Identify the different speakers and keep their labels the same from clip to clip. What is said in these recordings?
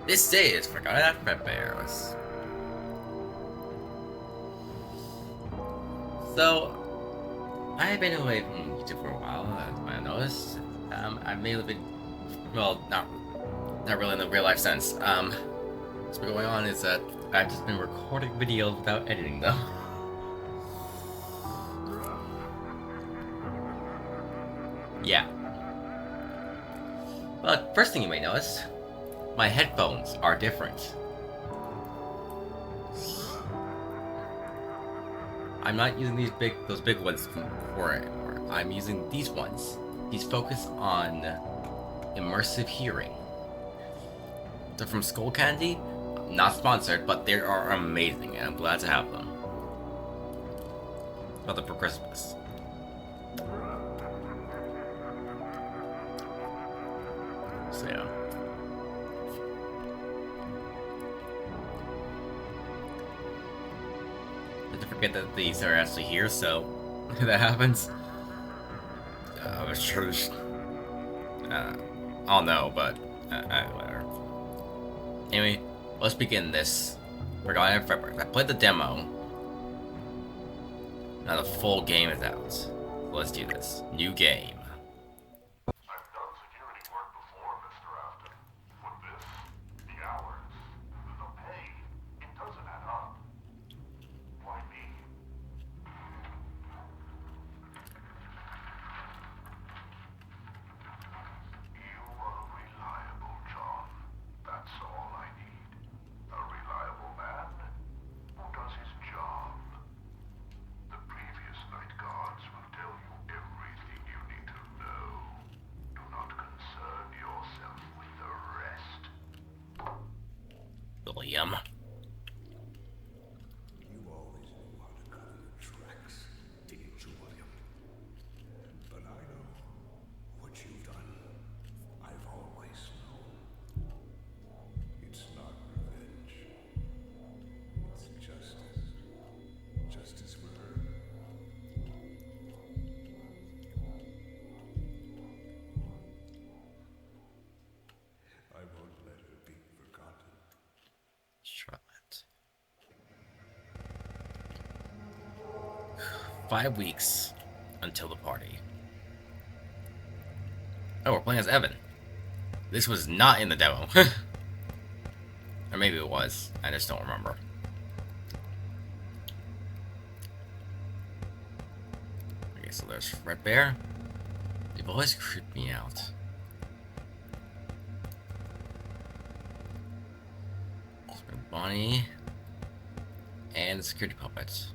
Speaker 1: This day is forgotten at Fredbear. So, I have been away from YouTube for a while, as you might have noticed. I may have been, well, not really in the real life sense. What's been going on is that I've just been recording videos without editing them. Yeah. But first thing you may notice, my headphones are different. I'm not using those big ones for it anymore. I'm using these ones. These focus on immersive hearing. They're from Skull Candy. Not sponsored, but they are amazing, and I'm glad to have them. Got them for Christmas. So yeah. Don't forget that these are actually here, so if that happens, I was sure. I'll know, but whatever. Anyway, let's begin this. We're going to February. I played the demo. Now the full game is out. So let's do this. New game.
Speaker 2: I've done security work before, Mr. Afton. For this, the hours, the pay, it doesn't add up. Why me? You are reliable, John. That's all I need. A reliable man who does his job. The previous night guards will tell you everything you need to know. Do not concern yourself with the rest.
Speaker 1: William.
Speaker 3: You always knew how to cover your tracks, didn't you, William? But I know what you've done. I've always known. It's not revenge. It's justice. Justice for her. I won't let her be forgotten.
Speaker 1: Charlotte. 5 weeks until the party. Oh, we're playing as Evan. This was not in the demo. Or maybe it was. I just don't remember. Okay, so there's Fredbear. They've always creeped me out. Bonnie. And the security puppet.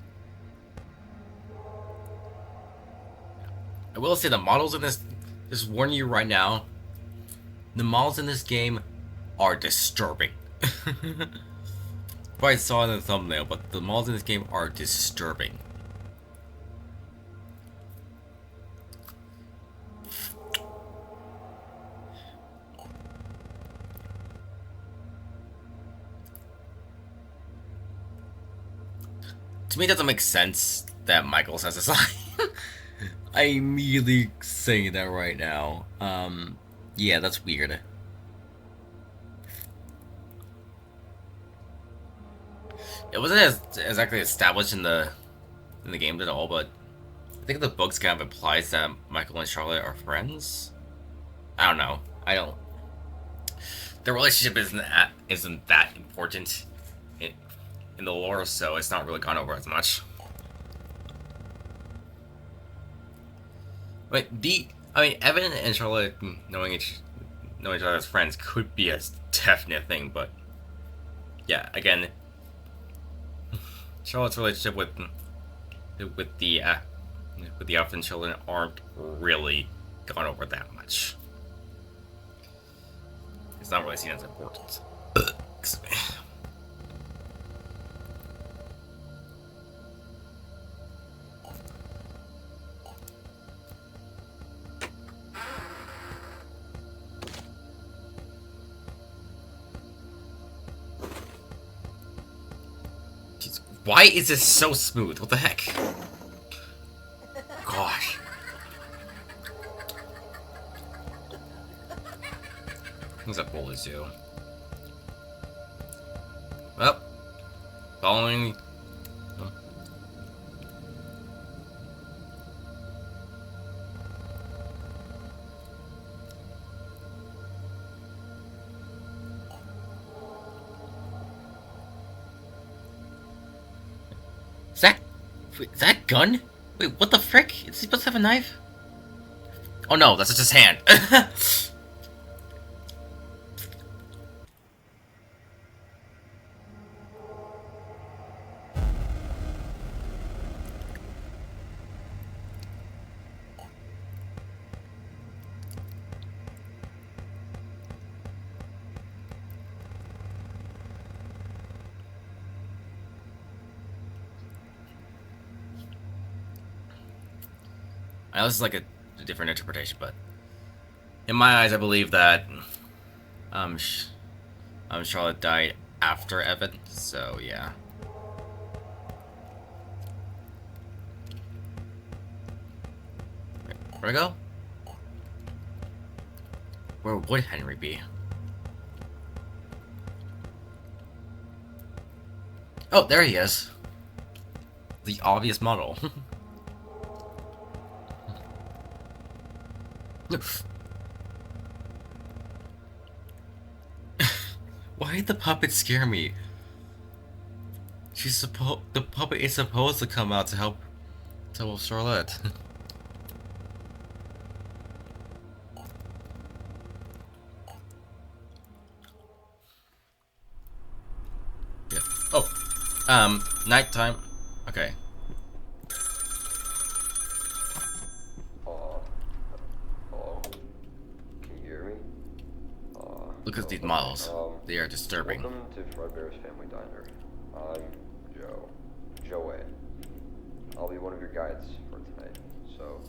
Speaker 1: I will say the models in this, just warning you right now, the models in this game are disturbing. Probably saw it in the thumbnail, but the models in this game are disturbing. To me, it doesn't make sense that Michael says this line. I immediately saying that right now. Yeah, that's weird. It wasn't as exactly established in the game at all, but I think the books kind of implies that Michael and Charlotte are friends. I don't know. I don't. The relationship isn't that important in the lore, so it's not really gone over as much. But Evan and Charlotte knowing each other as friends could be a definite thing, but yeah, again, Charlotte's relationship with the Afton children aren't really gone over that much. It's not really seen as important. Excuse me. Why is this so smooth? What the heck? Gosh. What's that bullet do? Well, following. Is that. Wait, is that a gun? Wait, what the frick? Is he supposed to have a knife? Oh no, that's just his hand. I know this is like a different interpretation, but in my eyes, I believe that um, Charlotte died after Evan. So yeah. Where'd I go? Where would Henry be? Oh, there he is. The obvious model. Why did the puppet scare me? The puppet is supposed to come out to help Charlotte. Yeah. Oh, nighttime. Okay.
Speaker 4: Hello? Can you hear me?
Speaker 1: Look at these
Speaker 4: Okay.
Speaker 1: models. They are disturbing.
Speaker 4: Welcome to Fredbear's Family Diner. I'm Joe. Joey. I'll be one of your guides for tonight. So,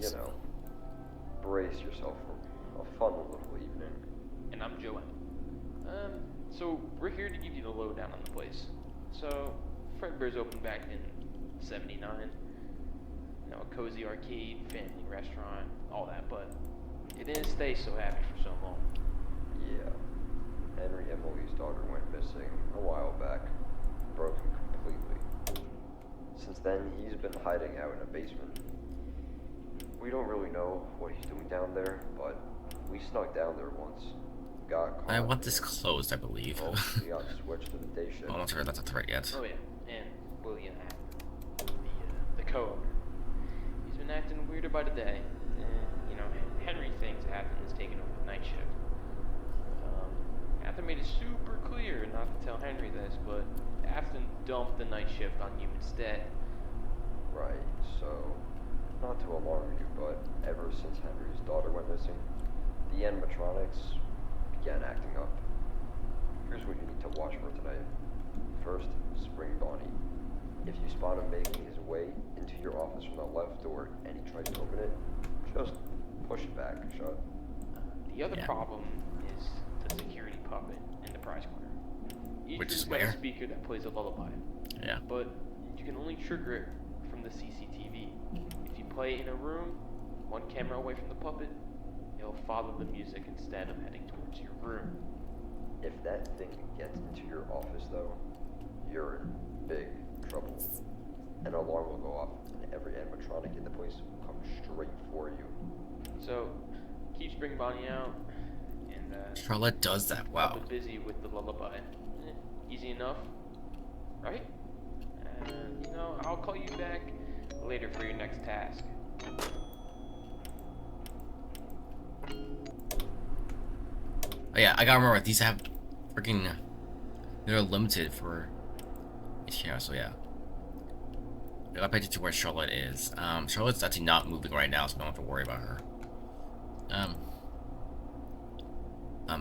Speaker 4: you know, brace yourself for a fun little evening.
Speaker 5: And I'm Joanne. So we're here to give you the lowdown on the place. So, Fredbear's opened back in '79. You know, a cozy arcade, family restaurant, all that, but it didn't stay so happy for so long.
Speaker 4: Yeah. Henry Emily's daughter went missing a while back. Broken completely. Since then, he's been hiding out in a basement. We don't really know what he's doing down there, but we snuck down there once. Got caught.
Speaker 1: I want this closed, I believe.
Speaker 4: Oh, we got switched to the day shift.
Speaker 1: I'm not sure that's a threat yet.
Speaker 5: Oh yeah, and William, the co-owner, he's been acting weirder by the day. And, you know, Henry thinks Afton is taking over the night shift. Afton made it super clear not to tell Henry this, but Afton dumped the night shift on you instead.
Speaker 4: Right, so, not to alarm you, but ever since Henry's daughter went missing, the animatronics began acting up. Here's what you need to watch for tonight. First, Spring Bonnie. If you spot him making his way into your office from the left door and he tries to open it, just push it back shut.
Speaker 5: The other
Speaker 1: Yeah.
Speaker 5: problem is the security puppet in the prize corner. Each
Speaker 1: Which is
Speaker 5: room's got
Speaker 1: where?
Speaker 5: a speaker that plays a lullaby,
Speaker 1: Yeah.
Speaker 5: but you can only trigger it from the CCTV. If you play it in a room, one camera away from the puppet, it'll follow the music instead of heading towards your room.
Speaker 4: If that thing gets into your office, though, you're in big trouble. An alarm will go off, and every animatronic in the place will come straight for you.
Speaker 5: So, keep Spring Bonnie out, and
Speaker 1: Charlotte does that. Wow.
Speaker 5: puppet busy with the lullaby. Easy enough, right? And, you know, I'll call you back later for your next task.
Speaker 1: Oh yeah, I gotta remember these have freaking. They're limited for each channel, so yeah. I gotta pay attention to where Charlotte is. Charlotte's actually not moving right now, so I don't have to worry about her.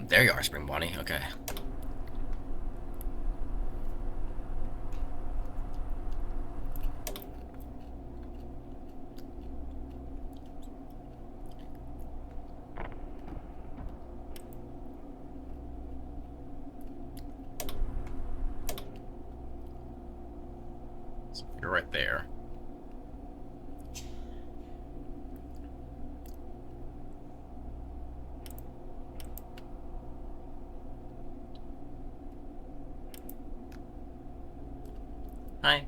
Speaker 1: There you are, Spring Bonnie. Okay. So you're right there. Hi.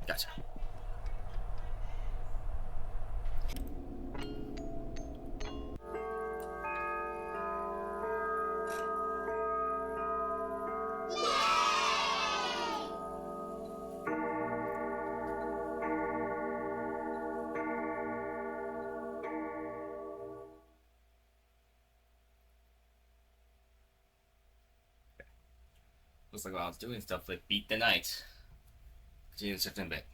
Speaker 1: Gotcha. Looks like while I was doing stuff like beat the night. Continue the shift in a bit.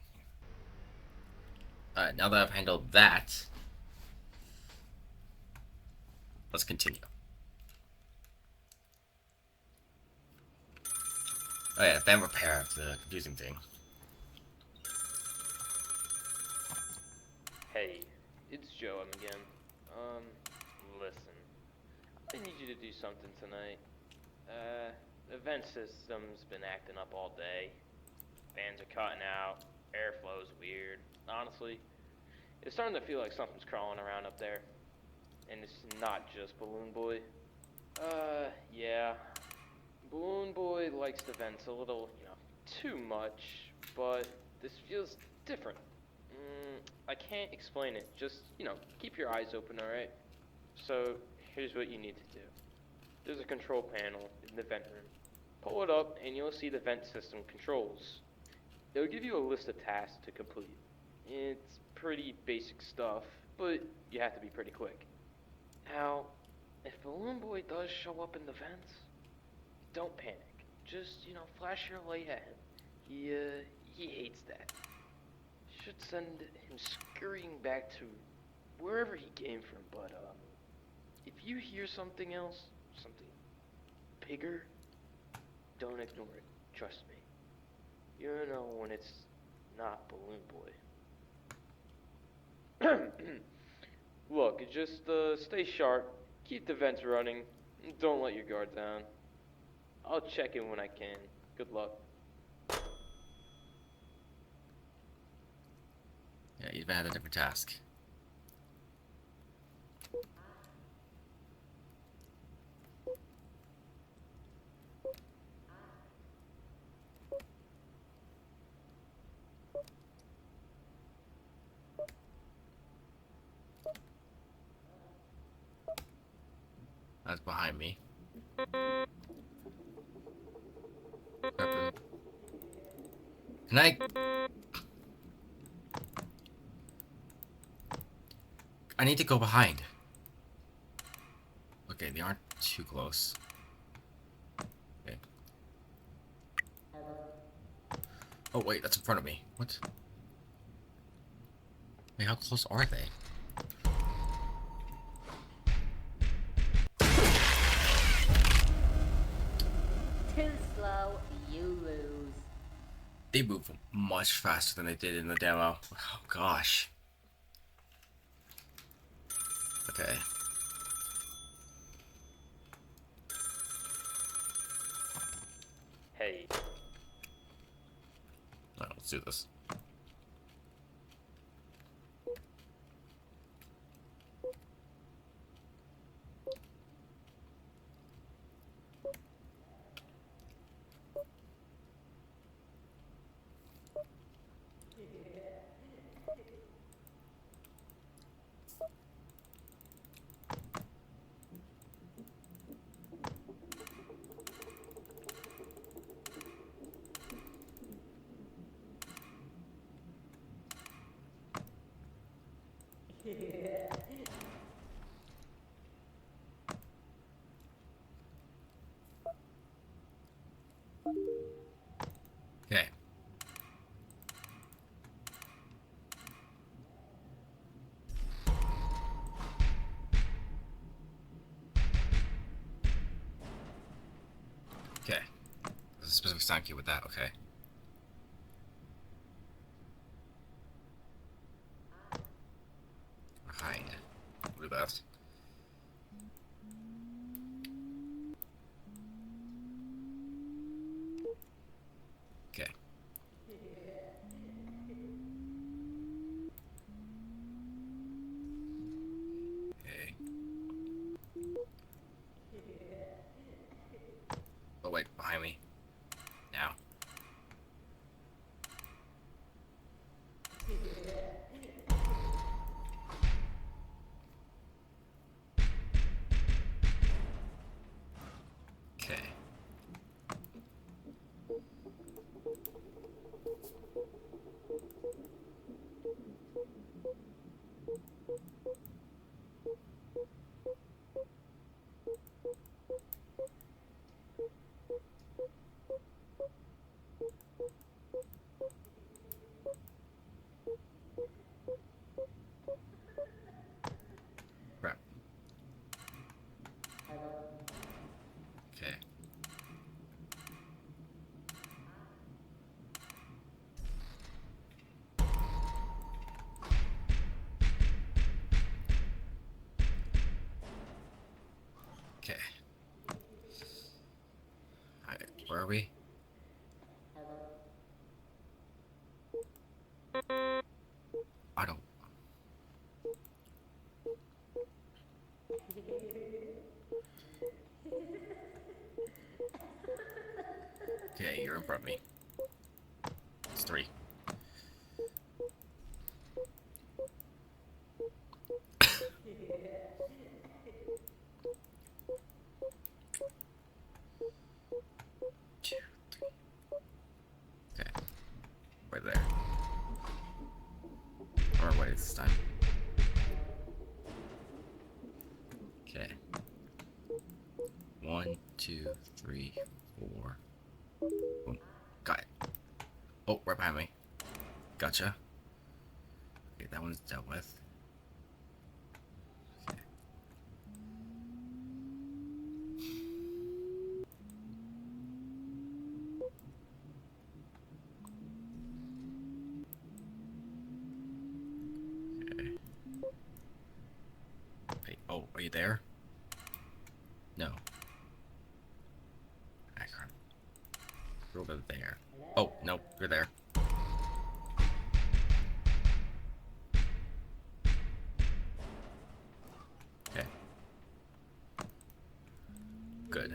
Speaker 1: Alright, now that I've handled that, let's continue. Oh yeah, fan repair, the confusing thing.
Speaker 5: Hey, it's Joe again. Listen. I need you to do something tonight. The vent system's been acting up all day. Fans are cutting out. Airflow's weird. Honestly, it's starting to feel like something's crawling around up there. And it's not just Balloon Boy. Yeah. Balloon Boy likes the vents a little, too much, but this feels different. I can't explain it. Just, keep your eyes open, alright? So, here's what you need to do. There's a control panel in the vent room. Pull it up and you'll see the vent system controls. It'll give you a list of tasks to complete. It's pretty basic stuff, but you have to be pretty quick. Now, if Balloon Boy does show up in the vents, don't panic. Just, flash your light at him. He hates that. Should send him scurrying back to wherever he came from, but, if you hear something else, something bigger, don't ignore it. Trust me. You know when it's not Balloon Boy. Look, just stay sharp, keep the vents running, and don't let your guard down. I'll check in when I can. Good luck.
Speaker 1: Yeah, you've had a different task. That's behind me. Pepper. Can I need to go behind. Okay, they aren't too close. Okay. Oh wait, that's in front of me. What? Wait, how close are they?
Speaker 6: Too slow, you lose.
Speaker 1: They move much faster than they did in the demo. Oh gosh. Okay.
Speaker 5: Hey,
Speaker 1: Alright, let's do this. Okay. Okay. There's a specific sound cue with that, okay. Behind. Do that. Okay. Alright, where are we? I don't. Okay, you're in front of me. It's 3. Two, 3. Okay, right there. Or wait, this time. Okay. 1, 2, 3, 4. Boom. Got it. Oh, right behind me. Gotcha. Okay, that one's dealt with. Okay. Okay. Wait, oh, are you there? No. I can't. You're over there. Oh, no, you're there. Okay. Good.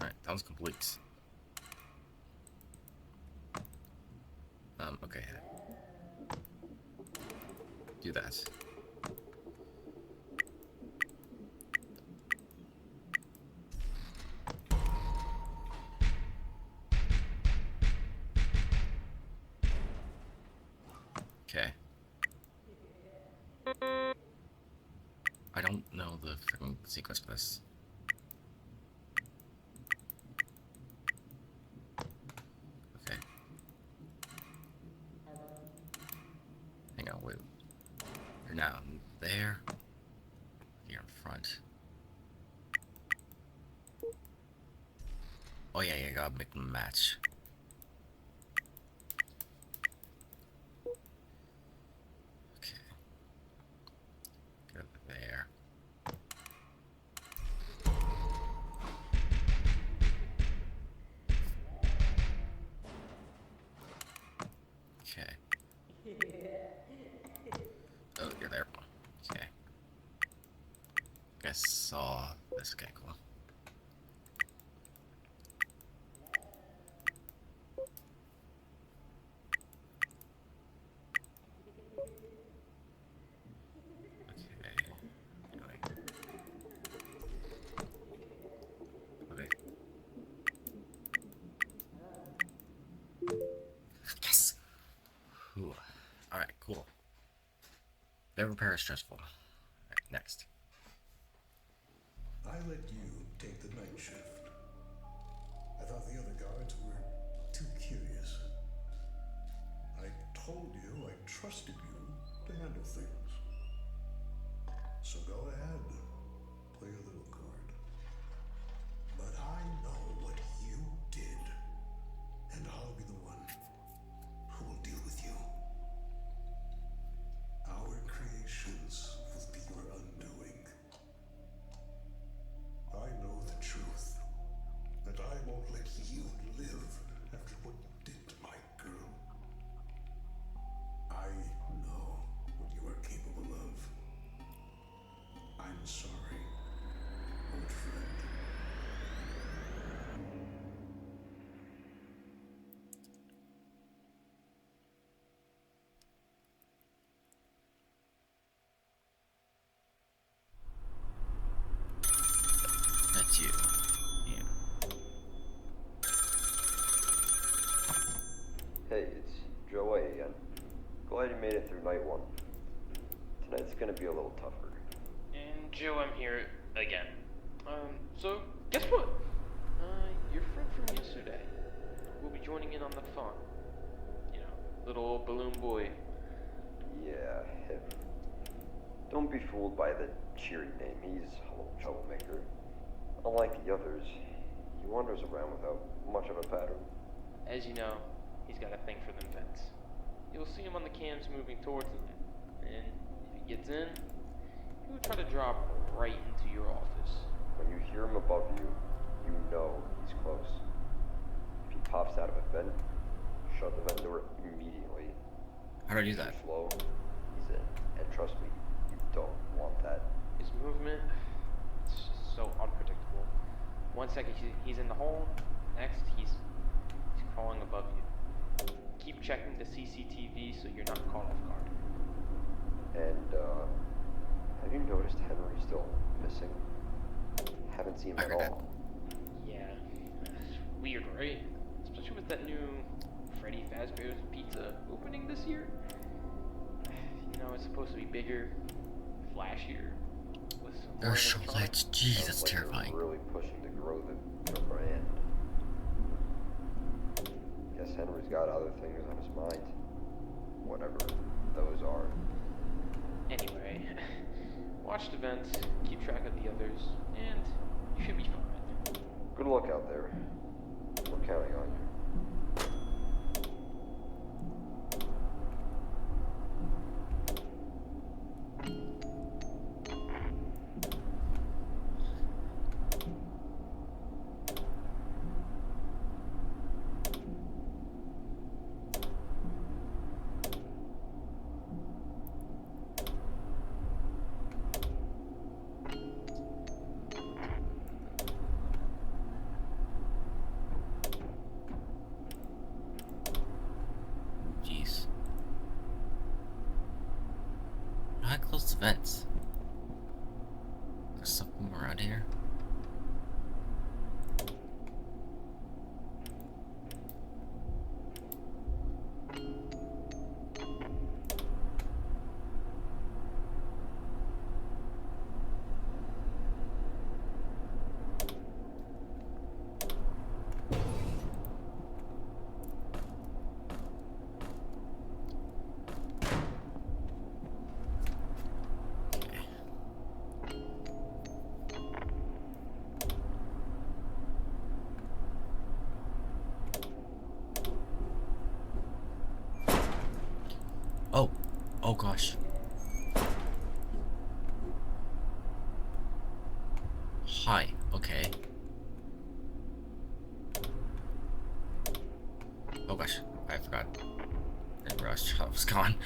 Speaker 1: Alright, that was complete. Okay. Do that. Okay. I don't know the freaking sequence for this. Okay. Hang on, wait. You're now there. You're in front. Oh yeah, you gotta make them match. Okay. Go there. Okay. Oh, you're there. Okay. I saw this. Okay, cool. Okay. Anyway. Okay. Yes! Ooh. Alright, cool. Their repair is stressful. Alright, next.
Speaker 3: I let you take the night shift. I thought the other guards were too curious. I told you I trusted you to handle things. So go ahead, play a little card. But I know what you did, and I'll be the one who will deal with you. Our creations will be your undoing. I know the truth, and I won't let you live after what you did to my girl. I know what you are capable of. I'm sorry, old friend.
Speaker 1: That's you. Yeah.
Speaker 4: Hey, it's Joey again. Glad you made it through night 1. Tonight's gonna be a little tougher.
Speaker 5: And Joe, I'm here again. So guess what? Your friend from yesterday will be joining in on the fun. You know, little old balloon boy.
Speaker 4: Yeah, him. Don't be fooled by the cheery name. He's a little troublemaker. Unlike the others, he wanders around without much of a pattern.
Speaker 5: As you know, he's got a thing for them vents. You'll see him on the cams moving towards them, and if he gets in, he will try to drop right into your office.
Speaker 4: When you hear him above you, you know he's close. If he pops out of a vent, shut the vent door immediately.
Speaker 1: How do I do that?
Speaker 4: Too slow, he's in. And trust me, you don't want that.
Speaker 5: His movement, it's just so unpredictable. 1 second he's in the hole, next he's crawling above you. Keep checking the CCTV so you're not caught off guard.
Speaker 4: And, have you noticed Henry's still missing? Haven't seen him
Speaker 1: I
Speaker 4: at
Speaker 1: heard that.
Speaker 4: all.
Speaker 5: Yeah, it's weird, right? Especially with that new Fredbear's pizza opening this year. You know, it's supposed to be bigger, flashier, with some more
Speaker 1: There's so
Speaker 5: electronics.
Speaker 1: lights. Jeez,
Speaker 4: Sounds
Speaker 1: that's
Speaker 4: like they're
Speaker 1: terrifying.
Speaker 4: really pushing to grow the brand. Guess Henry's got other things on his mind. Whatever those are.
Speaker 5: Anyway, watch the vents, keep track of the others, and you should be fine.
Speaker 4: Good luck out there. We're counting on you.
Speaker 1: Jeez. How do I close the vents? There's something around here. Oh. Oh gosh. Hi. Okay. Oh gosh. I forgot. Didn't realize I was gone.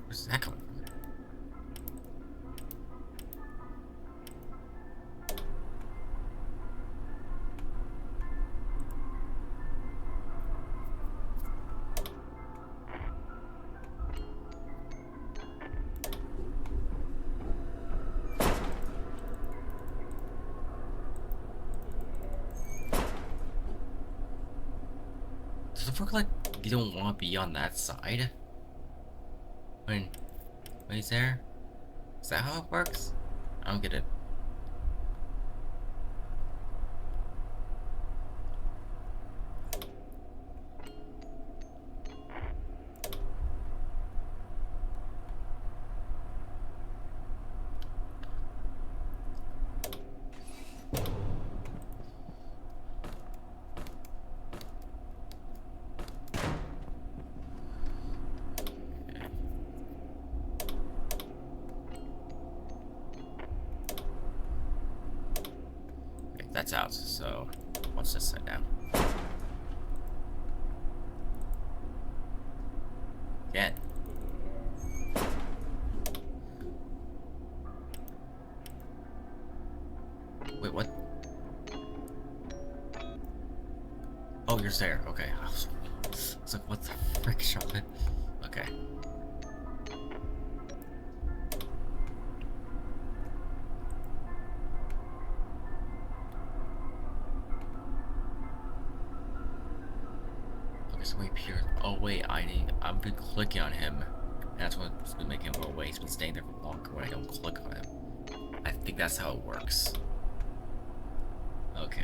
Speaker 1: Where's that coming from? Does it look like you don't want to be on that side? When he's there? Is that how it works? I don't get it. That's out, so what's this side down? Again. Wait, what? Oh, you're there. Okay. I was like, what the frick, Charlotte? Okay. So he appears. Oh wait, I've been clicking on him. And that's what's been making him go away. He's been staying there for longer when I don't click on him. I think that's how it works. Okay.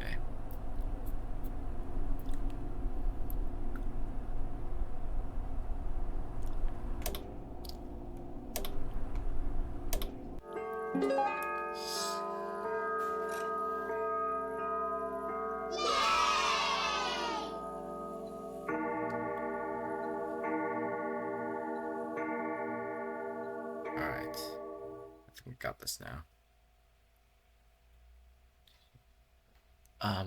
Speaker 1: Alright. I think we got this now.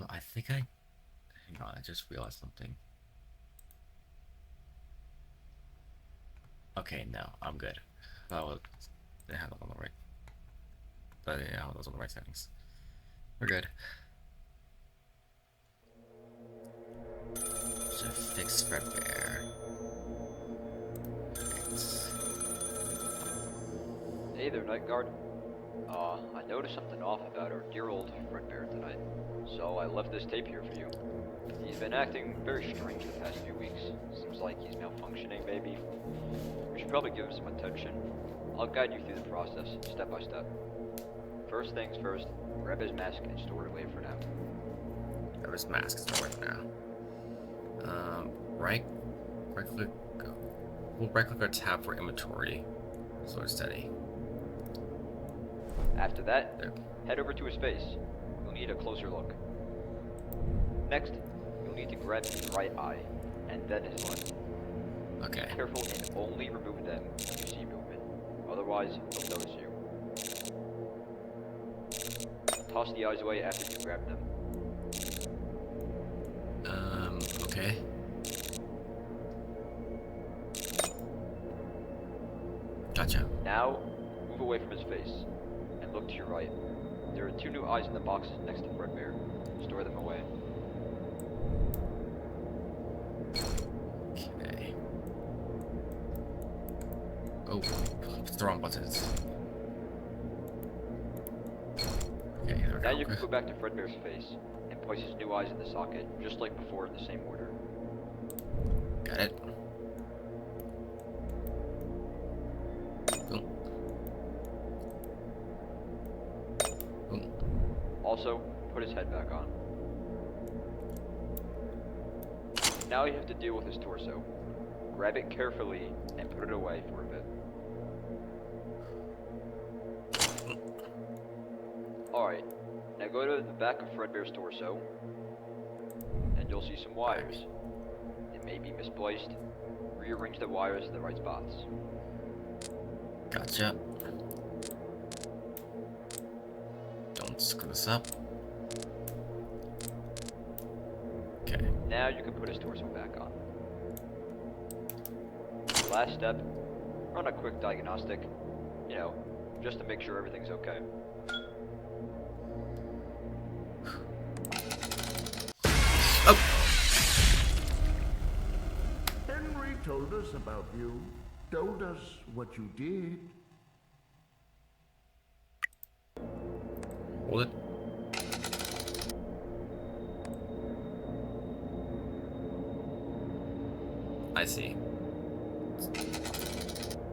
Speaker 1: I think I... Hang on, I just realized something. Okay, no, I'm good. That was... They had it on the right... But yeah, I was on the right settings. We're good. Should fix Fredbear.
Speaker 7: Hey there, Night Guard. I noticed something off about our dear old Fredbear tonight, so I left this tape here for you. He's been acting very strange the past few weeks. Seems like he's malfunctioning, maybe. We should probably give him some attention. I'll guide you through the process, step by step. First things first, grab his mask and store it away for now.
Speaker 1: Grab his mask, store it now. Right click. We'll right click our tab for inventory. Slow and steady.
Speaker 7: After that,
Speaker 1: There.
Speaker 7: head over to his face. You'll need a closer look. Next, you'll need to grab his right eye, and then his left.
Speaker 1: Okay.
Speaker 7: Be careful and only remove them when you see movement. Otherwise, he'll notice you. Toss the eyes away after you grab them.
Speaker 1: Okay. Gotcha.
Speaker 7: Now, move away from his face, and look to your right. There are 2 new eyes in the boxes next to Fredbear. Store them away.
Speaker 1: Okay. Oh, it's the wrong buttons. Okay, there we
Speaker 7: Now
Speaker 1: go.
Speaker 7: you can go back to Fredbear's face, and place his new eyes in the socket, just like before in the same order.
Speaker 1: Got it. Boom. Boom.
Speaker 7: Also, put his head back on. Now you have to deal with his torso. Grab it carefully and put it away for a bit. Alright, now go to the back of Fredbear's torso, and you'll see some wires. They may be misplaced. Rearrange the wires in the right spots.
Speaker 1: Gotcha. Don't screw this up. Okay.
Speaker 7: Now you can put his torso back on. Last step, run a quick diagnostic, just to make sure everything's okay.
Speaker 1: Oh!
Speaker 3: Henry told us about you, told us what you did.
Speaker 1: Hold it. I see.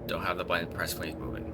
Speaker 1: Don't have the button pressed when he's moving.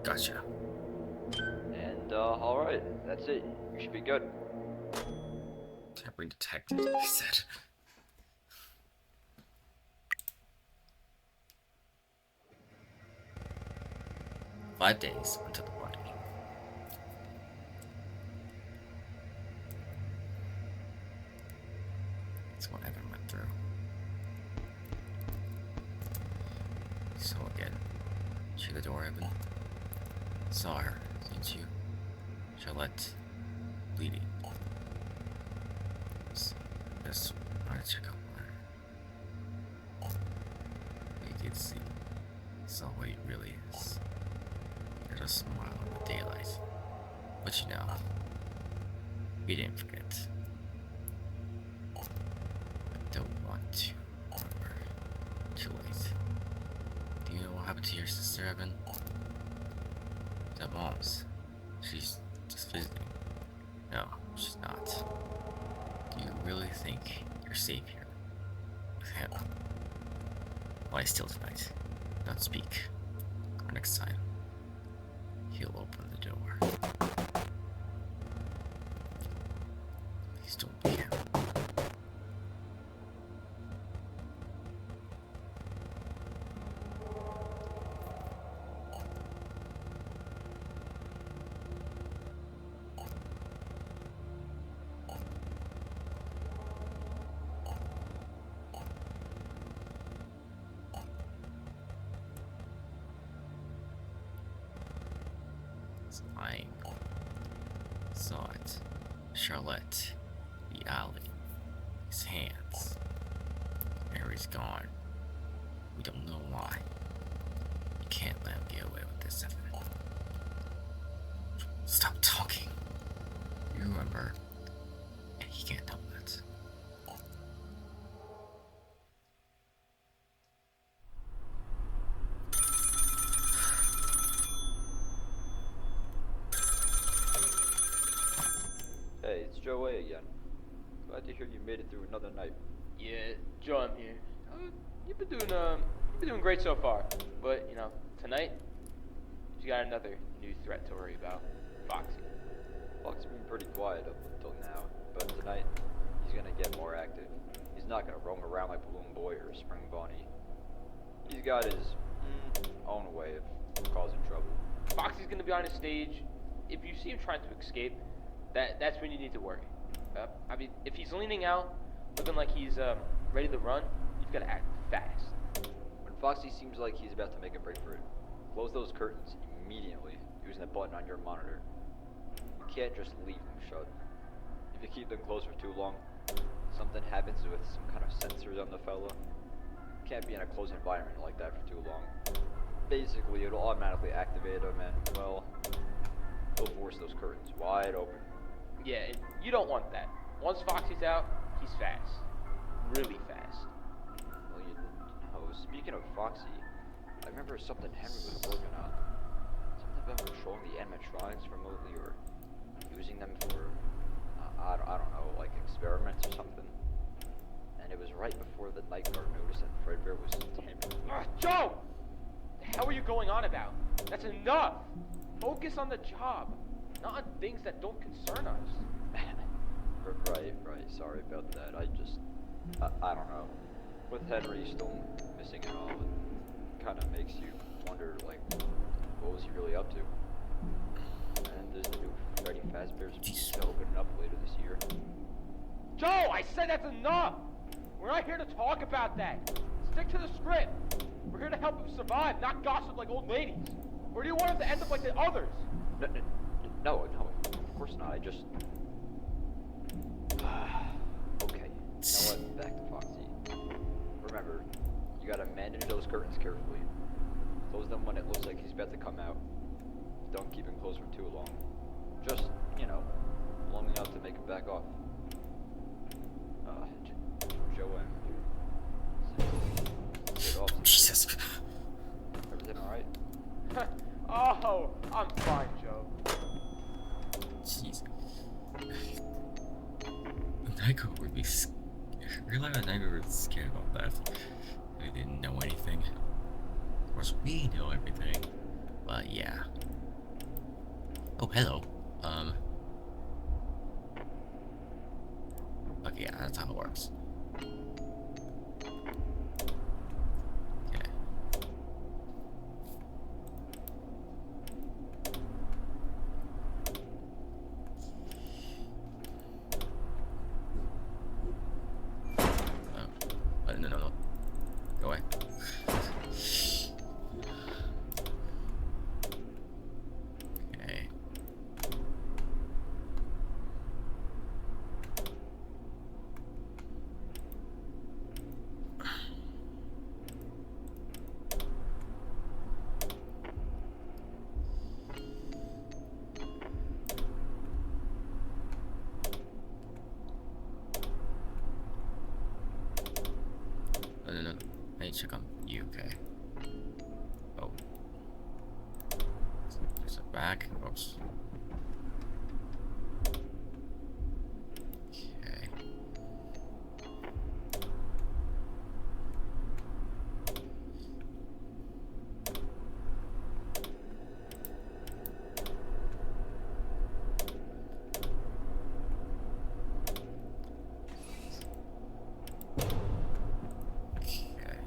Speaker 1: Gotcha.
Speaker 7: And, alright, that's it. You should be good.
Speaker 1: Tampering detected, he said. 5 days until the party. That's what Evan went through. So again, see the door open. Saw her, didn't you? Charlotte, bleeding. Just wanted to check up on her. We did see. Saw what he really is. There's a smile in the daylight. But you know, we didn't forget. I don't want to remember. Too late. Do you know what happened to your sister, Evan? That mom's. She's just visiting. No, she's not. Do you really think you're safe here? With him? Lie still tonight. Don't speak. Or next time, he'll open the door. Please don't be him. I saw it. Charlotte, the alley, his hands. Mary's gone. We don't know why. You can't let him get away with this, Evan. Stop talking. You remember, and he can't help it.
Speaker 7: Hey, it's Joe A again. Glad to hear you made it through another night.
Speaker 5: Yeah, Joe, I'm here. You've been doing great so far. But you know, tonight, you got another new threat to worry about. Foxy.
Speaker 7: Fox's been pretty quiet up until now, but tonight he's gonna get more active. He's not gonna roam around like Balloon Boy or Spring Bonnie. He's got his own way of causing trouble.
Speaker 5: Foxy's gonna be on a stage. If you see him trying to escape, that's when you need to worry. I mean, if he's leaning out, looking like he's ready to run, you've got to act fast.
Speaker 7: When Foxy seems like he's about to make a break for it, close those curtains immediately using the button on your monitor. You can't just leave them shut. If you keep them closed for too long, something happens with some kind of sensors on the fella. You can't be in a closed environment like that for too long. Basically, it'll automatically activate them and, well, it'll force those curtains wide open.
Speaker 5: Yeah, and you don't want that. Once Foxy's out, he's fast. Really fast.
Speaker 7: Well, you know, speaking of Foxy, I remember something Henry was working on. Something about controlling the animatronics remotely or using them for, I don't know, like experiments or something. And it was right before the night guard noticed that Fredbear was tampering.
Speaker 5: Joe! The hell are you going on about? That's enough! Focus on the job, not on things that don't concern us.
Speaker 7: Right, sorry about that. I don't know. With Henry still missing and all, it kind of makes you wonder, like, what was he really up to? And there's the new Freddy Fazbear's Pizza opening up later this year.
Speaker 5: Joe, I said that's enough! We're not here to talk about that. Stick to the script. We're here to help him survive, not gossip like old ladies. Or do you want him to end up like the others?
Speaker 7: No, of course not. I just... Okay, you know what? Back to Foxy. Remember, you gotta manage those curtains carefully. Close them when it looks like he's about to come out. Don't keep him closed for too long. Just, you know, long enough to make him back off. Joe M. Get off.
Speaker 1: Jesus.
Speaker 7: Everything alright?
Speaker 5: Oh, I'm fine, Joe.
Speaker 1: Jeez. Nico would be realize that Nico would be scared about that. We didn't know anything. Of course, we know everything. But yeah. Oh, hello. Okay, yeah, that's how it works. Okay. Okay. Okay.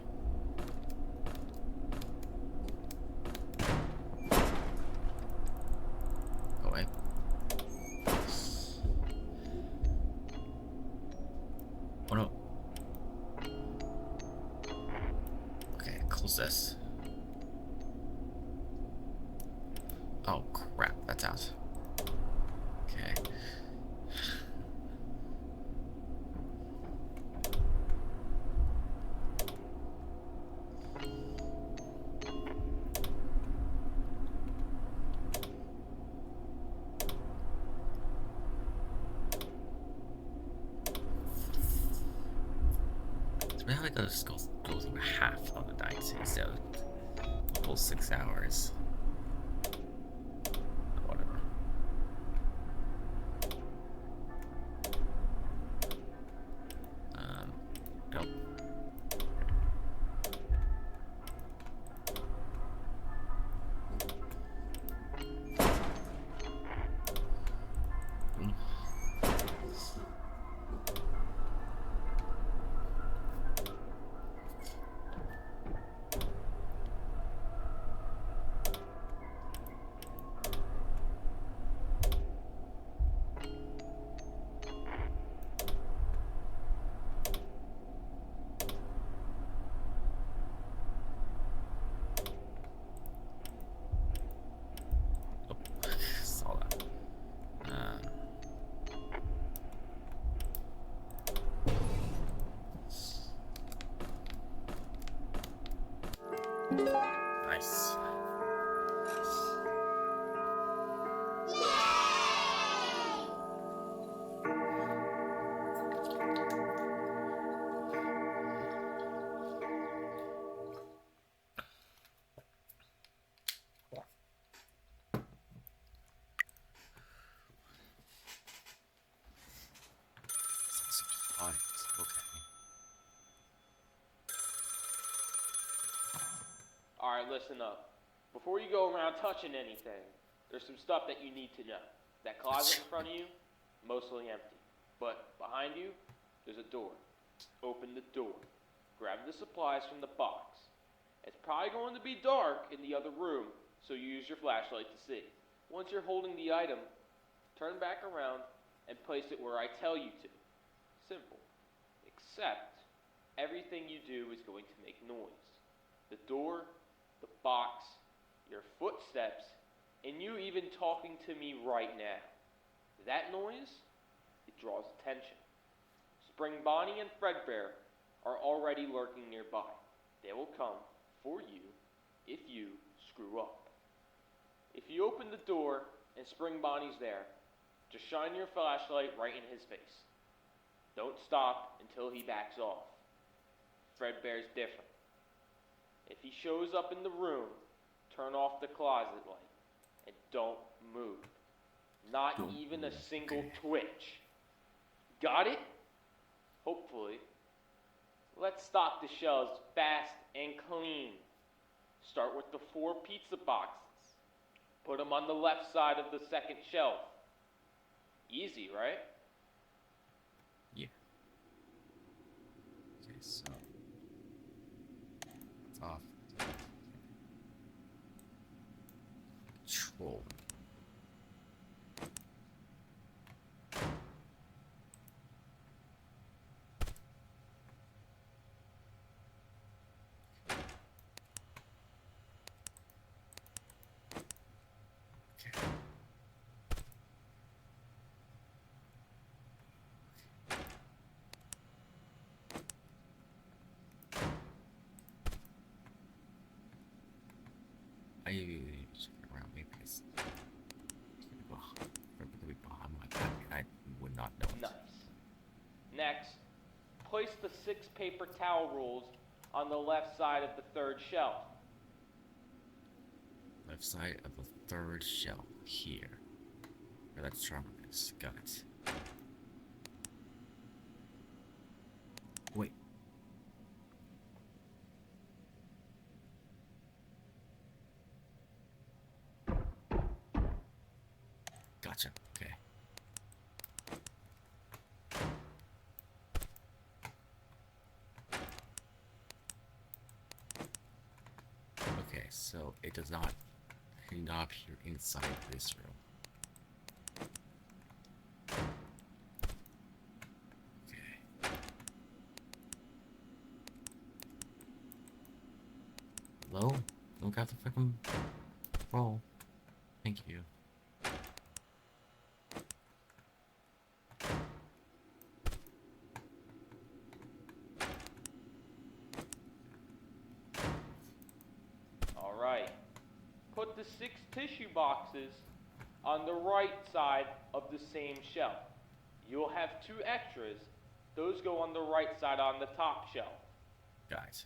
Speaker 1: Oh wait. Oh no. Okay, close this. Oh crap, that's out. Okay. So now I gotta just go through half of the night instead of the whole 6 hours. Whatever. Nope. Mm. Oh, saw that. Nice. Supplies. Okay.
Speaker 5: Alright, listen up. Before you go around touching anything, there's some stuff that you need to know. That closet in front of you, mostly empty. But behind you, there's a door. Open the door. Grab the supplies from the box. It's probably going to be dark in the other room, so you use your flashlight to see. Once you're holding the item, turn back around and place it where I tell you to. Simple. Except, everything you do is going to make noise. The door, the box, your footsteps, and you even talking to me right now. That noise, it draws attention. Spring Bonnie and Fredbear are already lurking nearby. They will come for you if you screw up. If you open the door and Spring Bonnie's there, just shine your flashlight right in his face. Don't stop until he backs off. Fredbear's different. If he shows up in the room, turn off the closet light and don't move. Not even a single twitch. Got it? Hopefully. Let's stock the shelves fast and clean. Start with the 4 pizza boxes. Put them on the left side of the second shelf. Easy, right?
Speaker 1: Yeah. Okay, so it's off. Control. Okay. I just around maybe it's gonna be behind my back. I would not know it.
Speaker 5: Nice. Next, place the 6 paper towel rolls on the left side of the third shelf.
Speaker 1: Left side of the third shelf here. Electronics. Got it. Wait. Gotcha. Okay. Okay, so it does not appear inside this room. Okay. Hello? Look out the freaking roll. Thank you.
Speaker 5: All right. Put the 6 tissue boxes on the right side of the same shelf. You'll have 2 extras. Those go on the right side on the top shelf.
Speaker 1: Guys.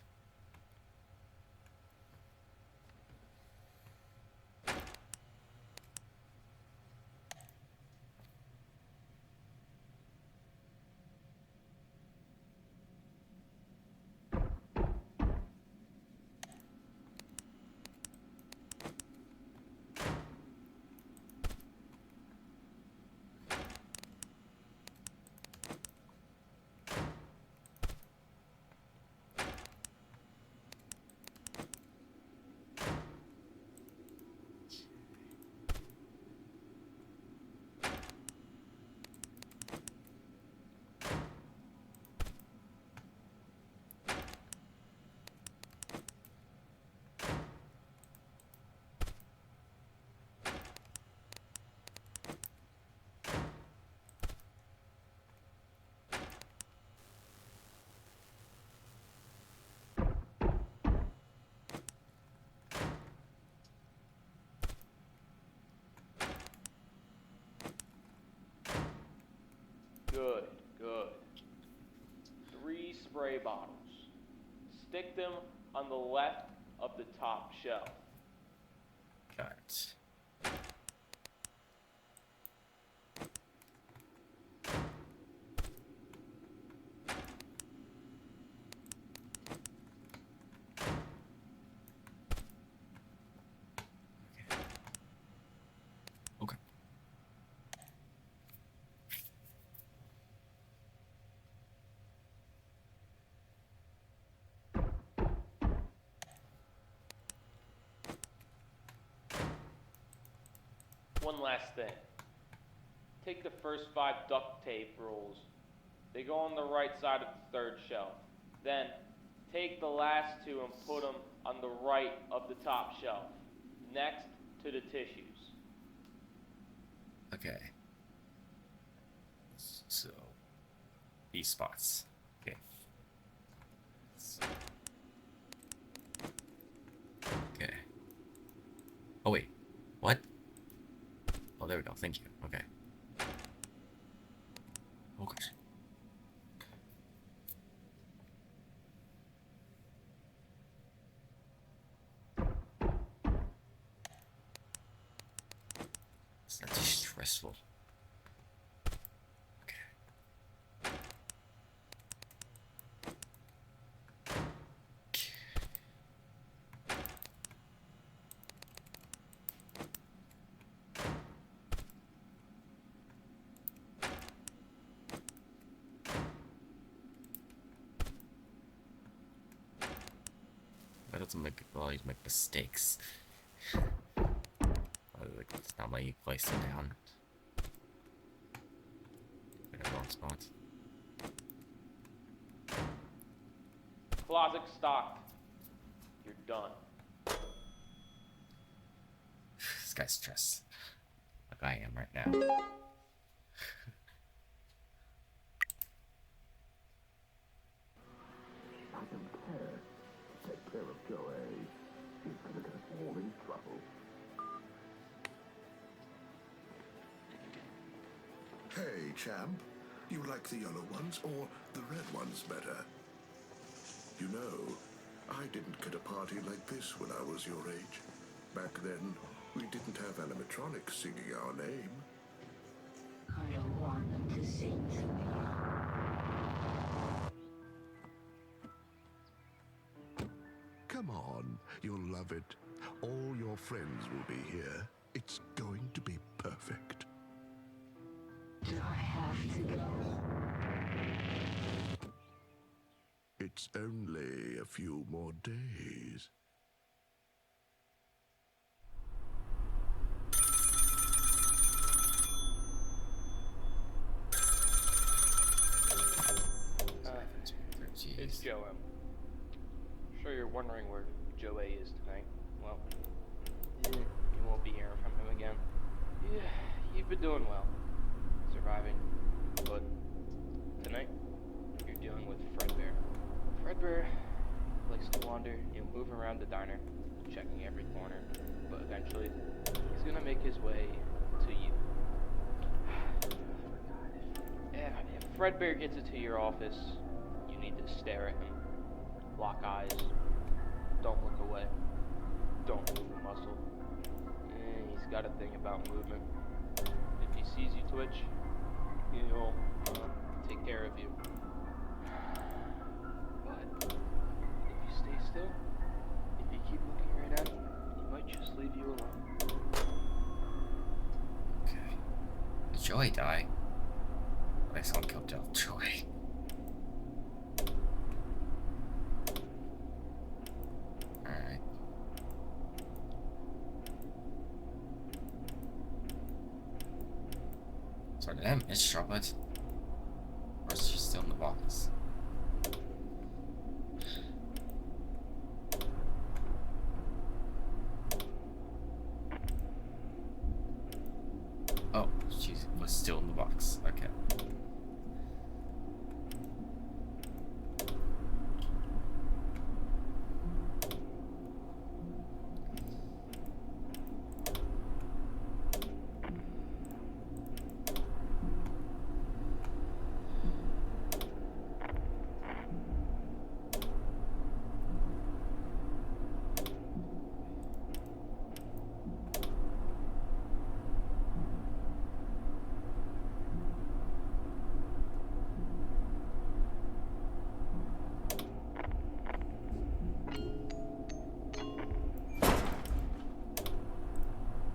Speaker 5: Good, good. 3 spray bottles. Stick them on the left of the top shelf.
Speaker 1: Got it. Okay.
Speaker 5: One last thing. Take the first 5 duct tape rolls. They go on the right side of the third shelf. Then, take the last 2 and put them on the right of the top shelf, next to the tissues.
Speaker 1: Okay. So, these spots. Okay. Okay. Oh, wait. What? Oh, there we go. Thank you. Okay. Oh, gosh. It's not too stressful. Okay. That doesn't make always make mistakes. It's not letting you place them down. In the wrong spot.
Speaker 5: Closet stocked. You're done.
Speaker 1: This guy's stressed. Like I am right now.
Speaker 2: I don't care. Take care of Joey. He's gonna get us all in trouble. Hey, champ. You like the yellow ones or the red ones better? You know, I didn't get a party like this when I was your age.
Speaker 3: back then, we didn't have animatronics singing our name.
Speaker 8: I don't want them to sing to me.
Speaker 3: Come on, you'll love it. All your friends will be here. It's going to be perfect.
Speaker 8: Do I have to go?
Speaker 3: It's only a few more days.
Speaker 5: It's Joe M. Sure you're wondering where Joe A is tonight. Well, you won't be hearing from him again. Yeah, you've been doing well. Surviving. But tonight, you're dealing with Fredbear. Fredbear likes to wander, move around the diner, checking every corner. But eventually, he's gonna make his way to you. If Fredbear gets into your office, you need to stare at him. Lock eyes. Don't look away. Don't move a muscle. He's got a thing about movement. If he sees you twitch, he'll take care of you. But if you stay still, if you keep looking right at him, he might just leave you alone.
Speaker 1: Okay. Did Joey die? Like someone killed Joey. Alright. So did I miss Charlotte? Or is she still in the box? Oh, she was still in the box. Okay.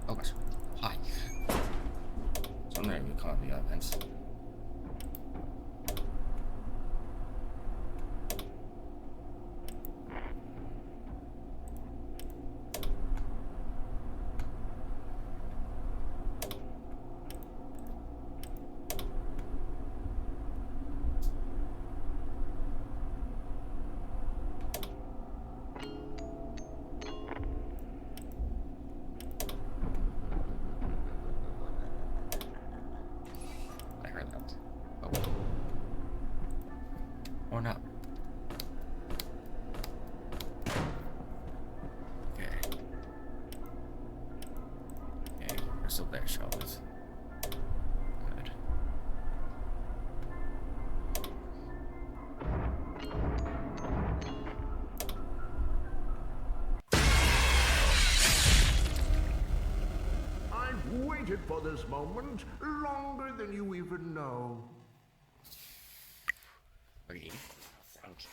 Speaker 1: Oh gosh. Hi. So I'm not even calling the events. I heard that. Oh. Or not. Okay. Okay, we're still there, Charlotte. Good.
Speaker 3: I've waited for this moment longer than you even know.
Speaker 1: Okay. Thank you.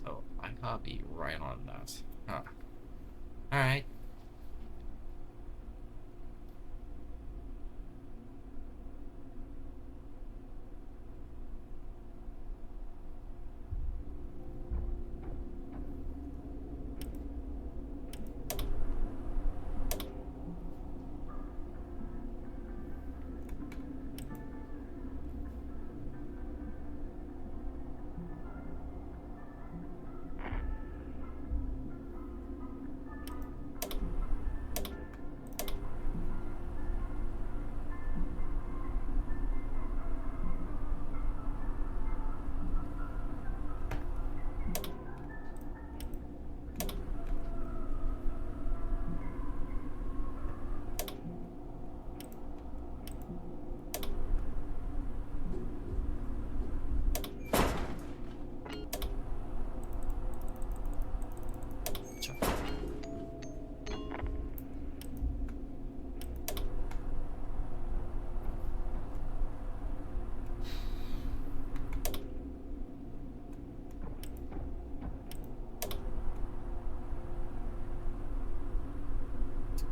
Speaker 1: So I gotta be right on that. Huh. Alright.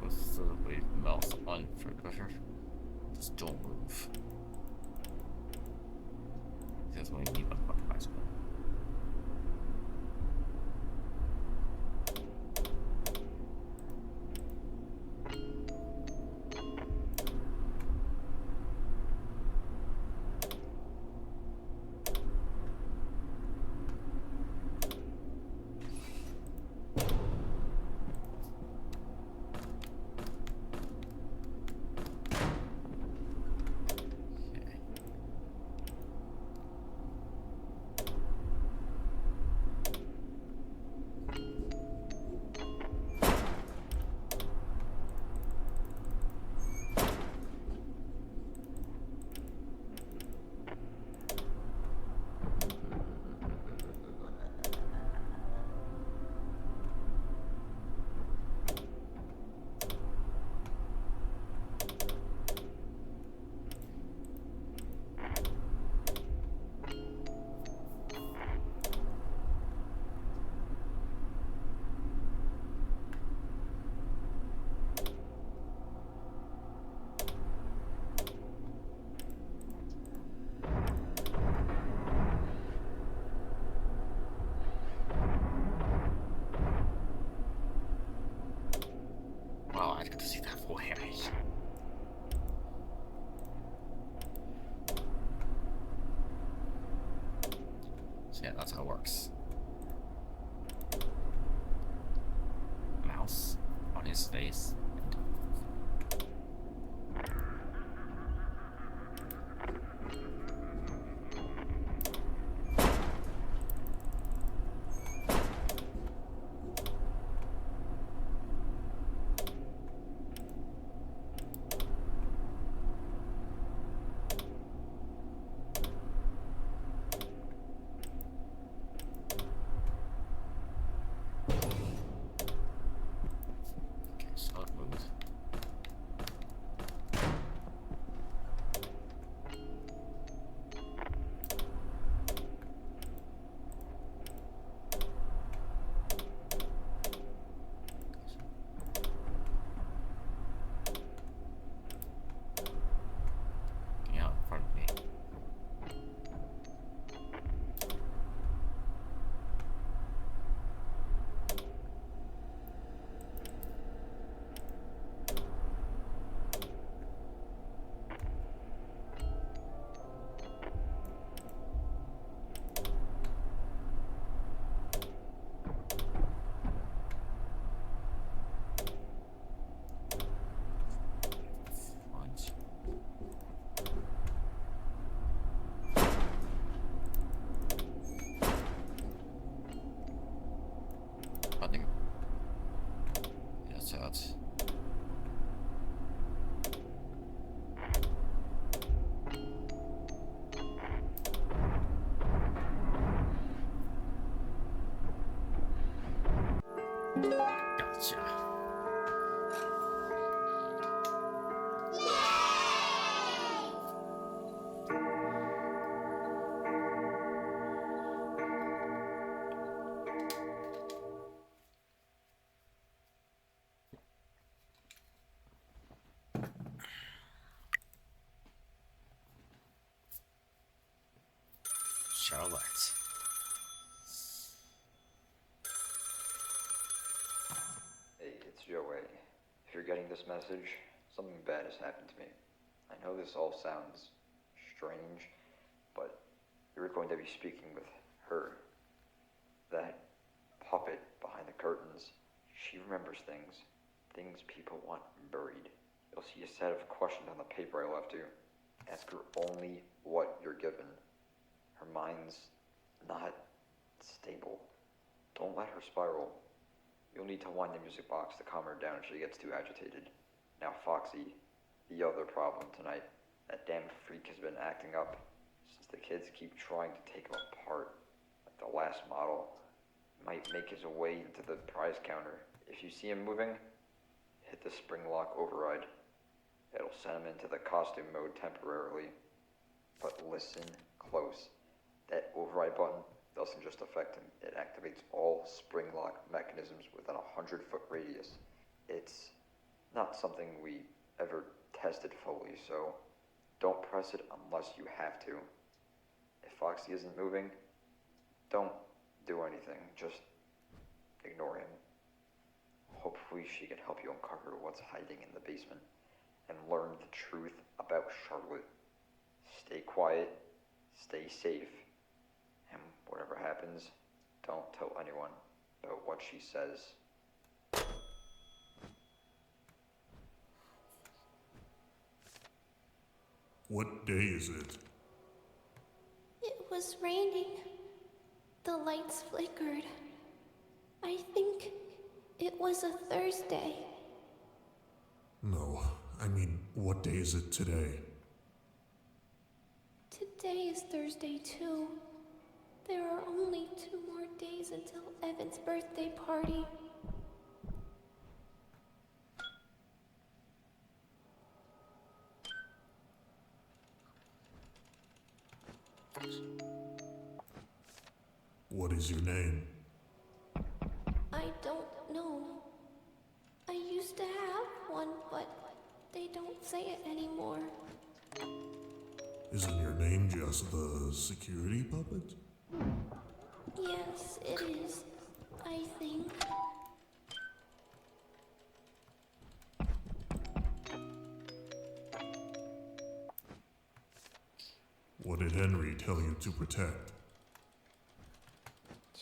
Speaker 1: What's the way mouse on for pressure? Just don't move. That's what we need on my bicycle. Wow, I get to see that full image. So yeah, that's how it works. Mouse on his face. Okay, so it moves.
Speaker 4: Joey, if you're getting this message, something bad has happened to me. I know this all sounds strange, but you're going to be speaking with her. That puppet behind the curtains, she remembers things people want buried. You'll see a set of questions on the paper I left you. Ask her only what you're given. Her mind's not stable. Don't let her spiral. You'll need to wind the music box to calm her down if she gets too agitated. Now, Foxy, the other problem tonight. That damn freak has been acting up since the kids keep trying to take him apart. Like the last model. Might make his way into the prize counter. If you see him moving, hit the spring lock override. It'll send him into the costume mode temporarily. But listen close. That override button doesn't just affect him, it activates all spring lock mechanisms within a 100-foot radius. It's not something we ever tested fully, so don't press it unless you have to. If Foxy isn't moving, don't do anything, just ignore him. Hopefully she can help you uncover what's hiding in the basement and learn the truth about Charlotte. Stay quiet, stay safe, and whatever happens, don't tell anyone about what she says.
Speaker 3: What day is it?
Speaker 9: It was raining. The lights flickered. I think it was a Thursday.
Speaker 3: No, I mean, what day is it today?
Speaker 9: Today is Thursday too. There are only 2 more days until Evan's birthday party.
Speaker 3: What is your name?
Speaker 9: I don't know. I used to have one, but they don't say it anymore.
Speaker 3: Isn't your name just the security puppet?
Speaker 9: Yes, it is. I think.
Speaker 3: What did Henry tell you to protect?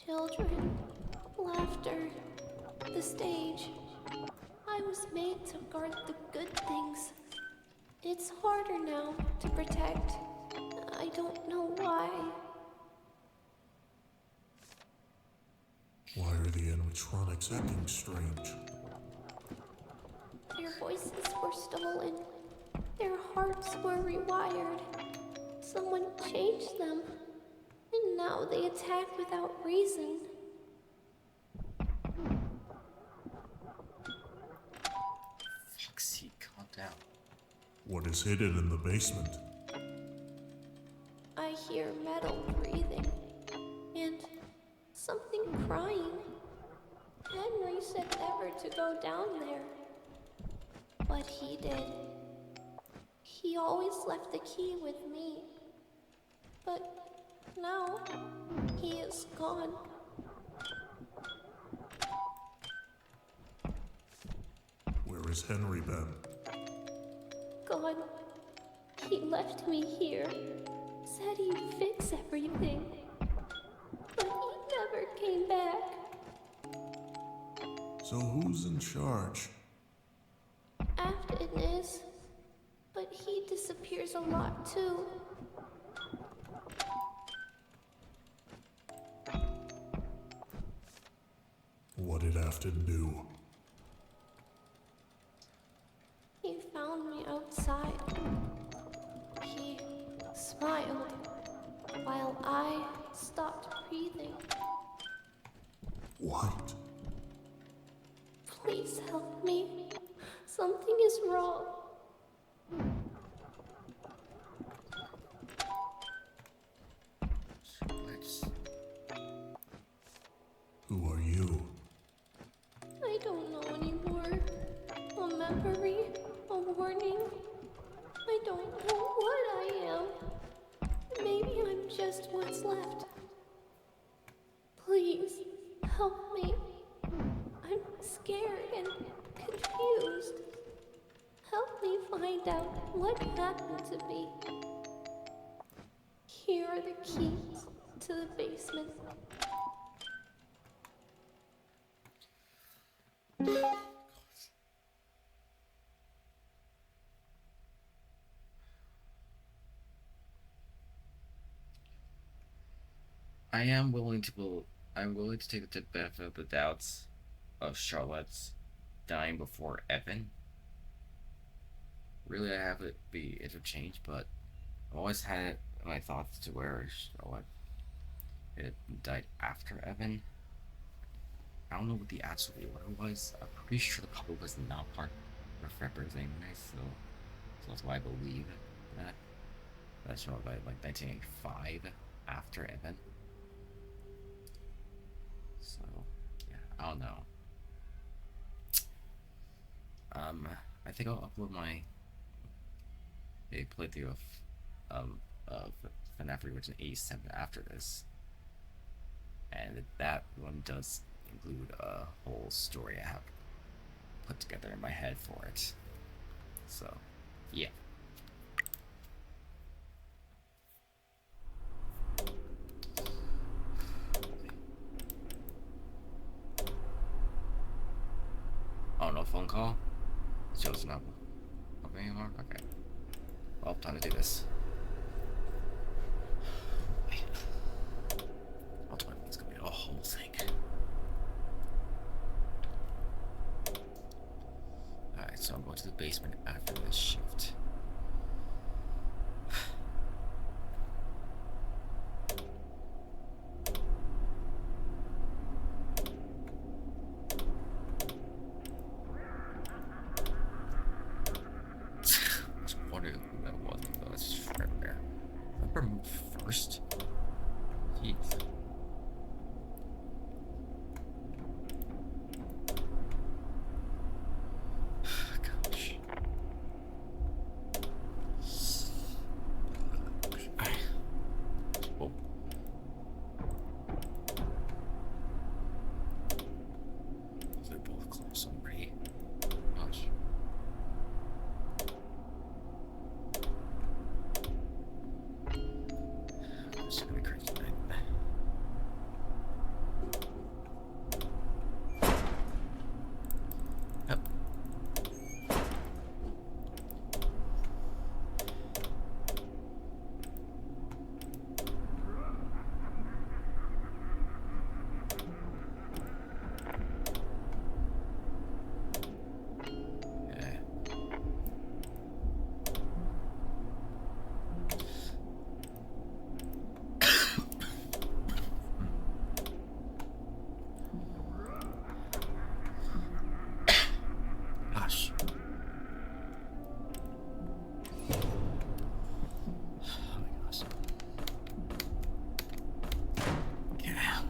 Speaker 9: Children, laughter, the stage. I was made to guard the good things. It's harder now to protect. I don't know why.
Speaker 3: Why are the animatronics acting strange?
Speaker 9: Their voices were stolen. Their hearts were rewired. Someone changed them. And now they attack without reason.
Speaker 1: Foxy, calm down.
Speaker 3: What is hidden in the basement?
Speaker 9: I hear metal breathing. And something crying. Henry said never to go down there. But he did. He always left the key with me. But now, he is gone.
Speaker 3: Where has Henry been?
Speaker 9: Gone. He left me here. Said he'd fix everything. But he never came back.
Speaker 3: So who's in charge?
Speaker 9: Afton is. But he disappears a lot too.
Speaker 3: What did Afton do?
Speaker 9: He found me outside. He smiled while I stopped breathing.
Speaker 3: What?
Speaker 9: Please help me. Something is wrong.
Speaker 1: Let's...
Speaker 3: Who are you?
Speaker 9: I don't know anymore. A memory, a warning. I don't know what I am. Maybe I'm just what's left. Please, help me. I'm scared and confused. Help me find out what happened to me. Here are the keys to the basement.
Speaker 1: I am willing to I'm willing to take the benefit of the doubts of Charlotte's dying before Evan. Really, I have it be interchanged, but I've always had my thoughts to where Charlotte it died after Evan. I don't know what the actual order was. I'm pretty sure the public was not part of Fredbear's anyway, so that's why I believe that. That's Charlotte died like 1985 after Evan. So, yeah, I don't know. I think I'll upload my playthrough of FNAF Origin 87 after this, and that one does include a whole story I have put together in my head for it. So, yeah. Oh, no phone call? Joe's not up anymore? Okay. Well, time to do this. Ultimately, it's gonna be a whole thing. Alright, so I'm going to the basement after this shift. First. Jeez. Gosh. Whoa. They're both close already. Gosh. It's gonna be crazy tonight. Yep. Yeah. Gosh. Oh my gosh. Yeah.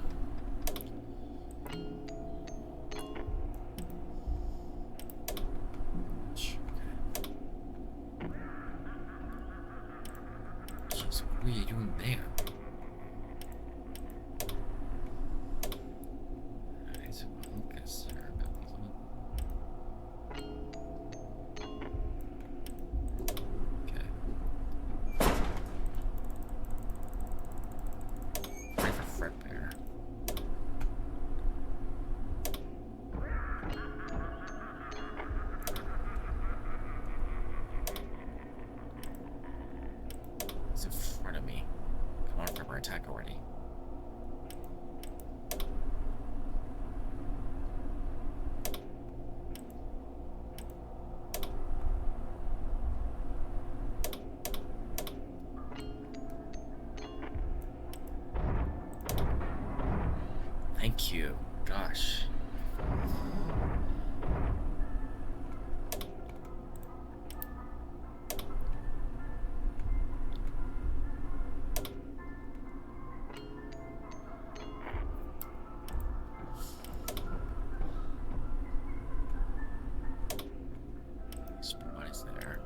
Speaker 1: Jeez, what are you doing there? Alright, so I'll guess there. Okay. Pray for Fredbear. He's in front of me. Come on, Fredbear, attack already. Thank you. Gosh. Spot is there.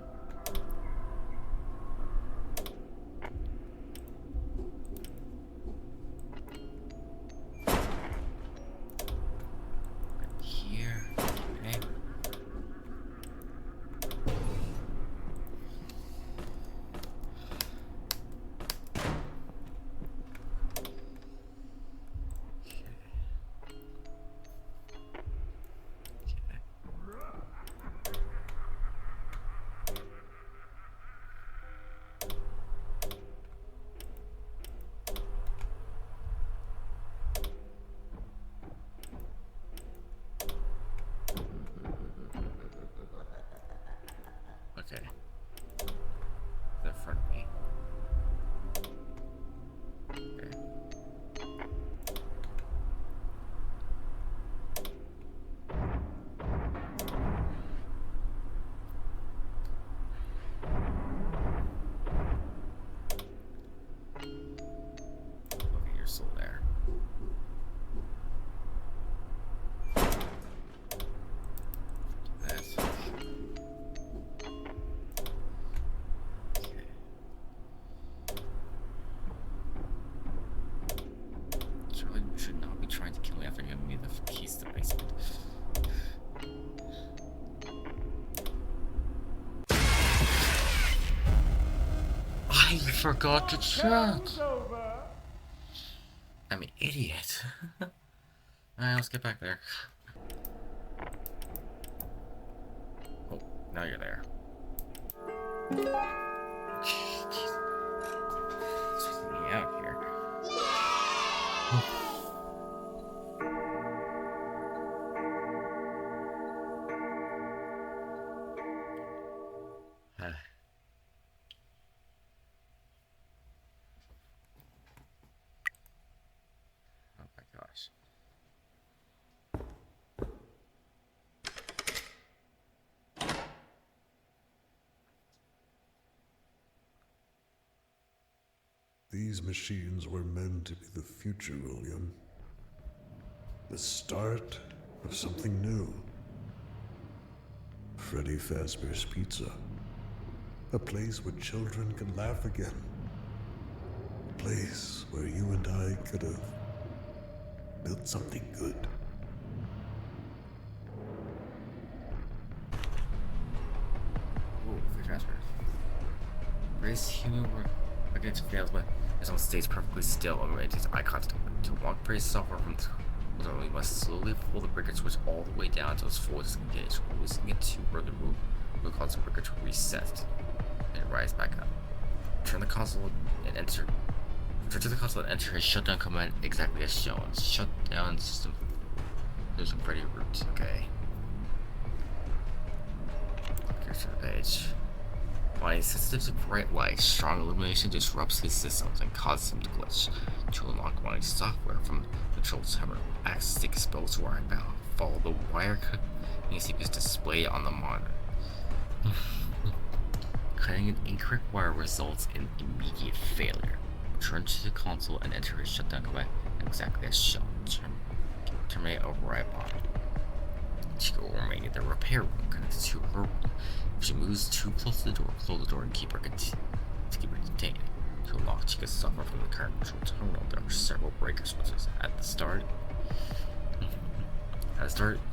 Speaker 1: Okay. They're in front of me. Okay. Okay, you're still there. That's okay. Charlie should not be trying to kill me after giving me the keys to the basement. I forgot to check. I'm an idiot. Alright, let's get back there. Oh, now you're there. Jeez. Stressing me out here. Oh my gosh.
Speaker 3: These machines were meant to be the future, William. The start of something new. Freddy Fazbear's Pizza. A place where children can laugh again. A place where you and I could have built something good.
Speaker 1: Ooh, free transfers. Raise human work against fails, but as one stays perfectly still and maintains eye contact. To walk praise software from we must slowly pull the breaker switch all the way down until it's fully disengaged. Releasing it to further move will cause the breaker to reset and rise back up. Turn to the console and enter his shutdown command exactly as shown. Shutdown system. There's a pretty root. Okay. Here's the page. Finding sensitive to bright light, strong illumination disrupts his systems and causes him to glitch. To unlock wanting software from the control terminal, access the exposed wiring panel. Follow the wire cut and see if it's displayed on the monitor. Cutting an incorrect wire results in immediate failure. Return to the console and enter his shutdown command exactly as shown. Terminate override body. She will remain in the repair room connected to her room. If she moves too close to the door, close the door and keep her contained. To unlock, she can suffer from the current control terminal. There are several breaker switches. At the start,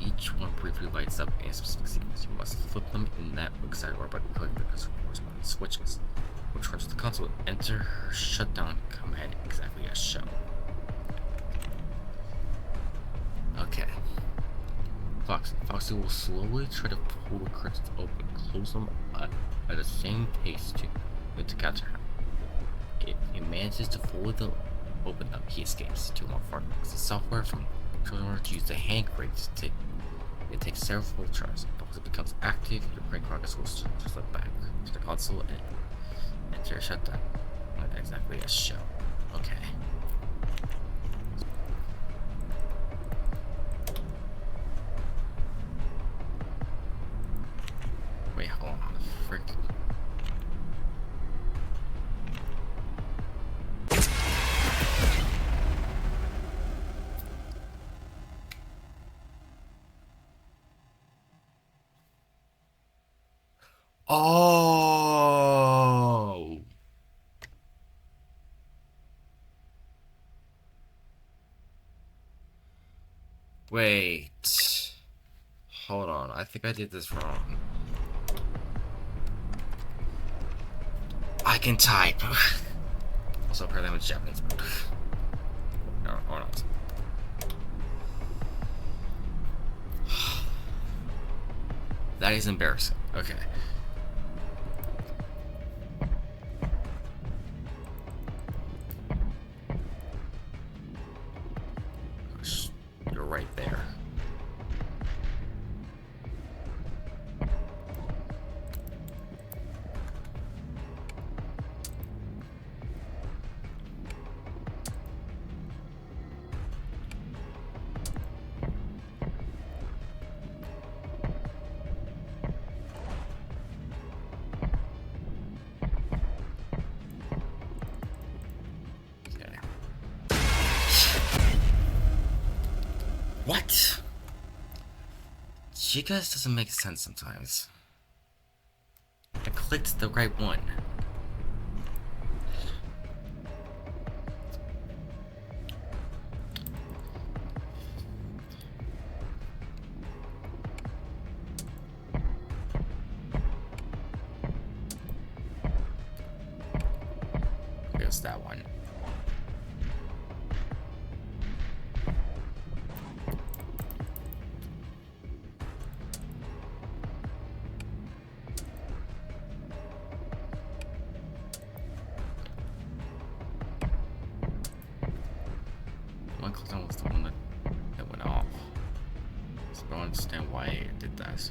Speaker 1: each one briefly lights up in a specific sequence. You must flip them in that exact order by clicking the corresponding switches. Return to the console and enter her shutdown command exactly as shown. Okay. Foxy will slowly try to pull the curtains open, close them at the same pace to capture him. If he manages to fully open them, he escapes to unlock further. The software from children to use the hand crates it takes several full tries. Once it becomes active, your brain progress will slip back to the console and enter a shutdown. Exactly as shown. Okay. Wait, hold on. Frick. Oh. Wait. Hold on. I think I did this wrong. I can type. Also, apparently I'm a Japanese. No, or not. That is embarrassing. Okay. Gosh, you're right there. What? Chica doesn't make sense sometimes. I clicked the right one. It's that one. One click was the one that went off. So I don't understand why it did that.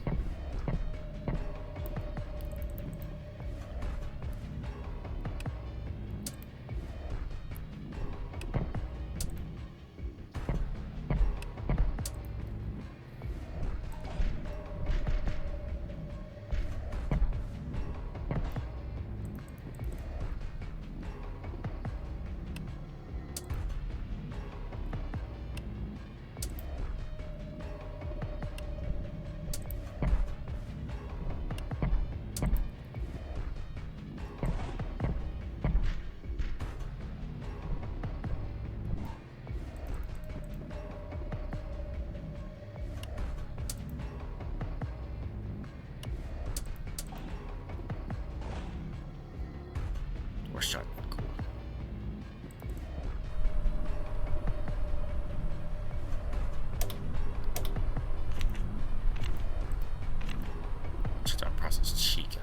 Speaker 1: Or shut. Cool. Shut down process Chica.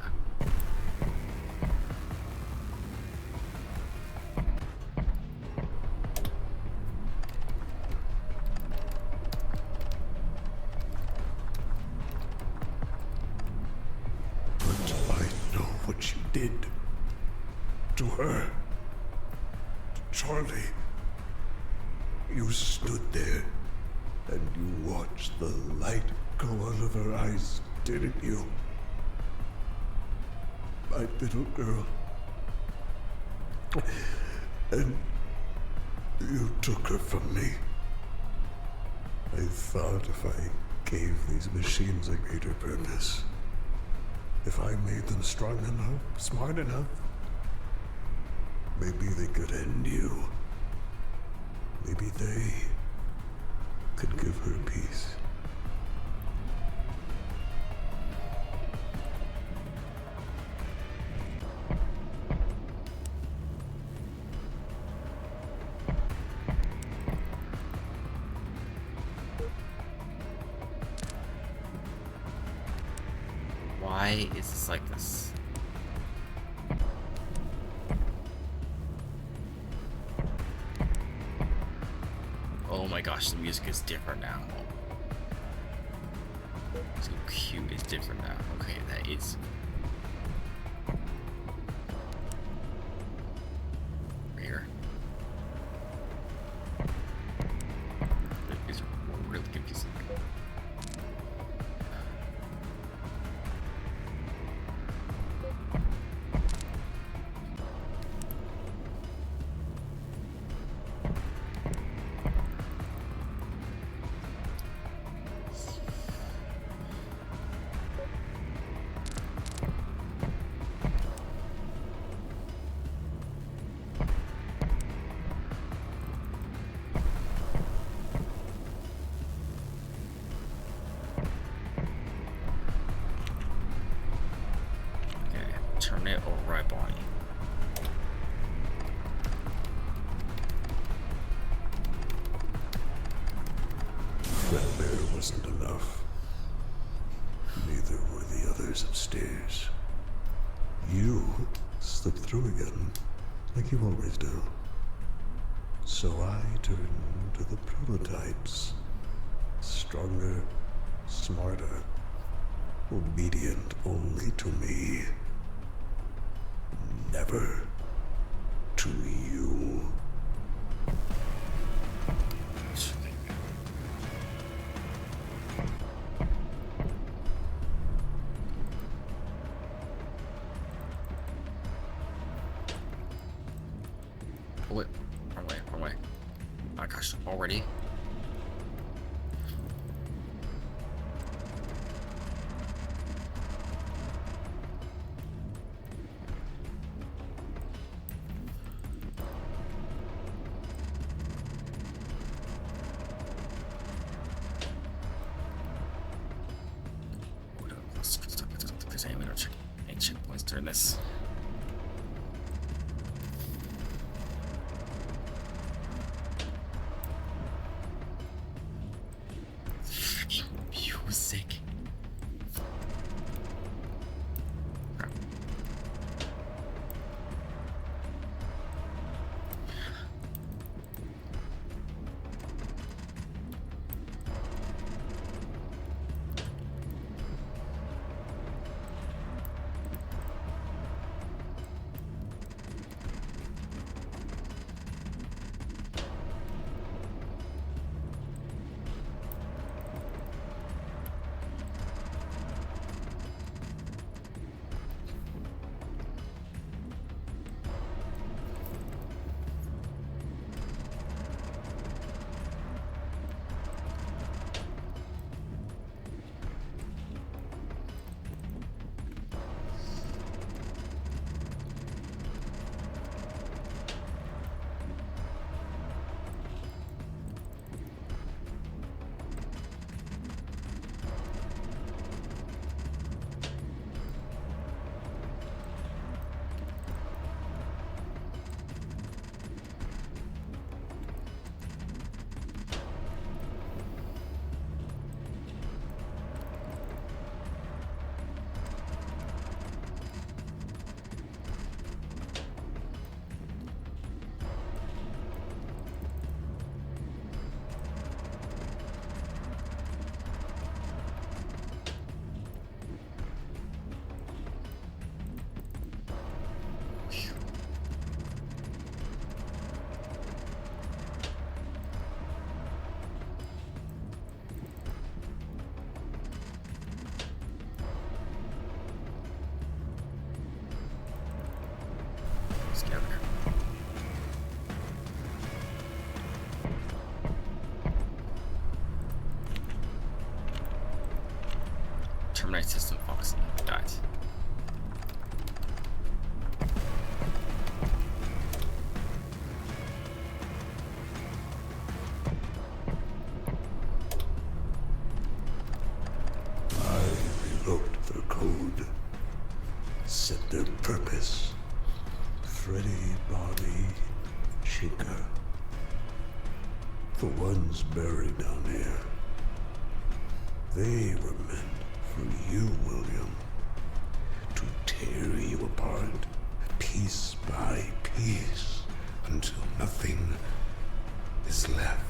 Speaker 3: But I know what you did. To her. To Charlie. You stood there and you watched the light go out of her eyes, didn't you? My little girl. And you took her from me. I thought if I gave these machines a greater purpose, if I made them strong enough, smart enough, maybe they could end you. Maybe they could give her peace.
Speaker 1: Why is this like this? Oh my gosh, the music is different now. So cute is different now. Okay, that is. Here. It's really confusing. Turn it or right body.
Speaker 3: Fredbear wasn't enough. Neither were the others upstairs. You slipped through again, like you always do. So I turned to the prototypes. Stronger, smarter, obedient only to me. Never to you.
Speaker 1: Oh wait, wrong way, wrong way. Oh my gosh, already? checkpoints during this. Freaking music. Crap. Let's get over here. Terminate system, Foxy. Died.
Speaker 3: I rewrote their code, set their purpose. Freddy, Bobby, Chica. The ones buried down here. They were meant for you, William. To tear you apart, piece by piece, until nothing is left.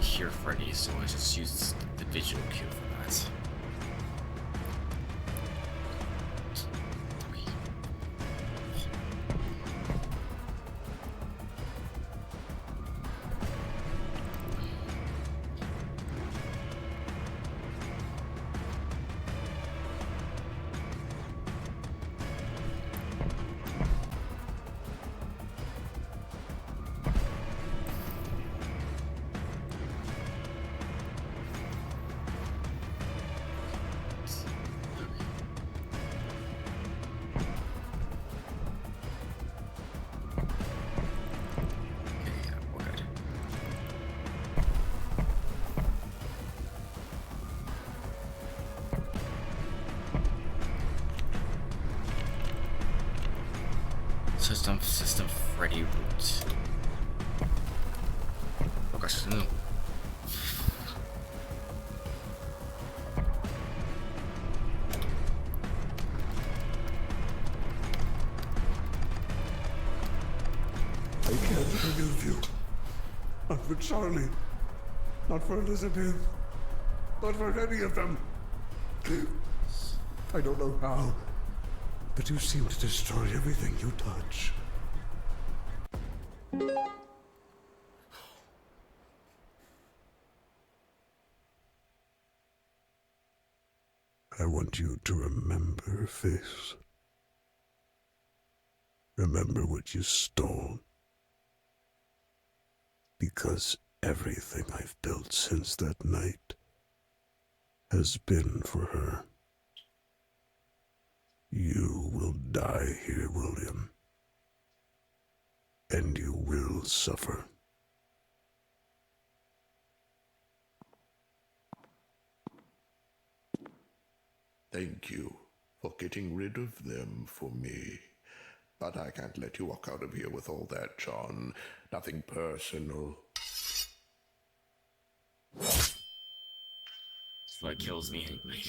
Speaker 1: Hear Freddy, so I just used the visual cue for that. System Freddy root. Oh gosh, no.
Speaker 3: I can't forgive you. Not for Charlie. Not for Elizabeth. Not for any of them. I don't know how, but you seem to destroy everything you touch. I want you to remember, Face. Remember what you stole. Because everything I've built since that night has been for her. You will die here, William. And you will suffer.
Speaker 2: Thank you for getting rid of them for me. But I can't let you walk out of here with all that, John. Nothing personal.
Speaker 1: That's what kills me anyway.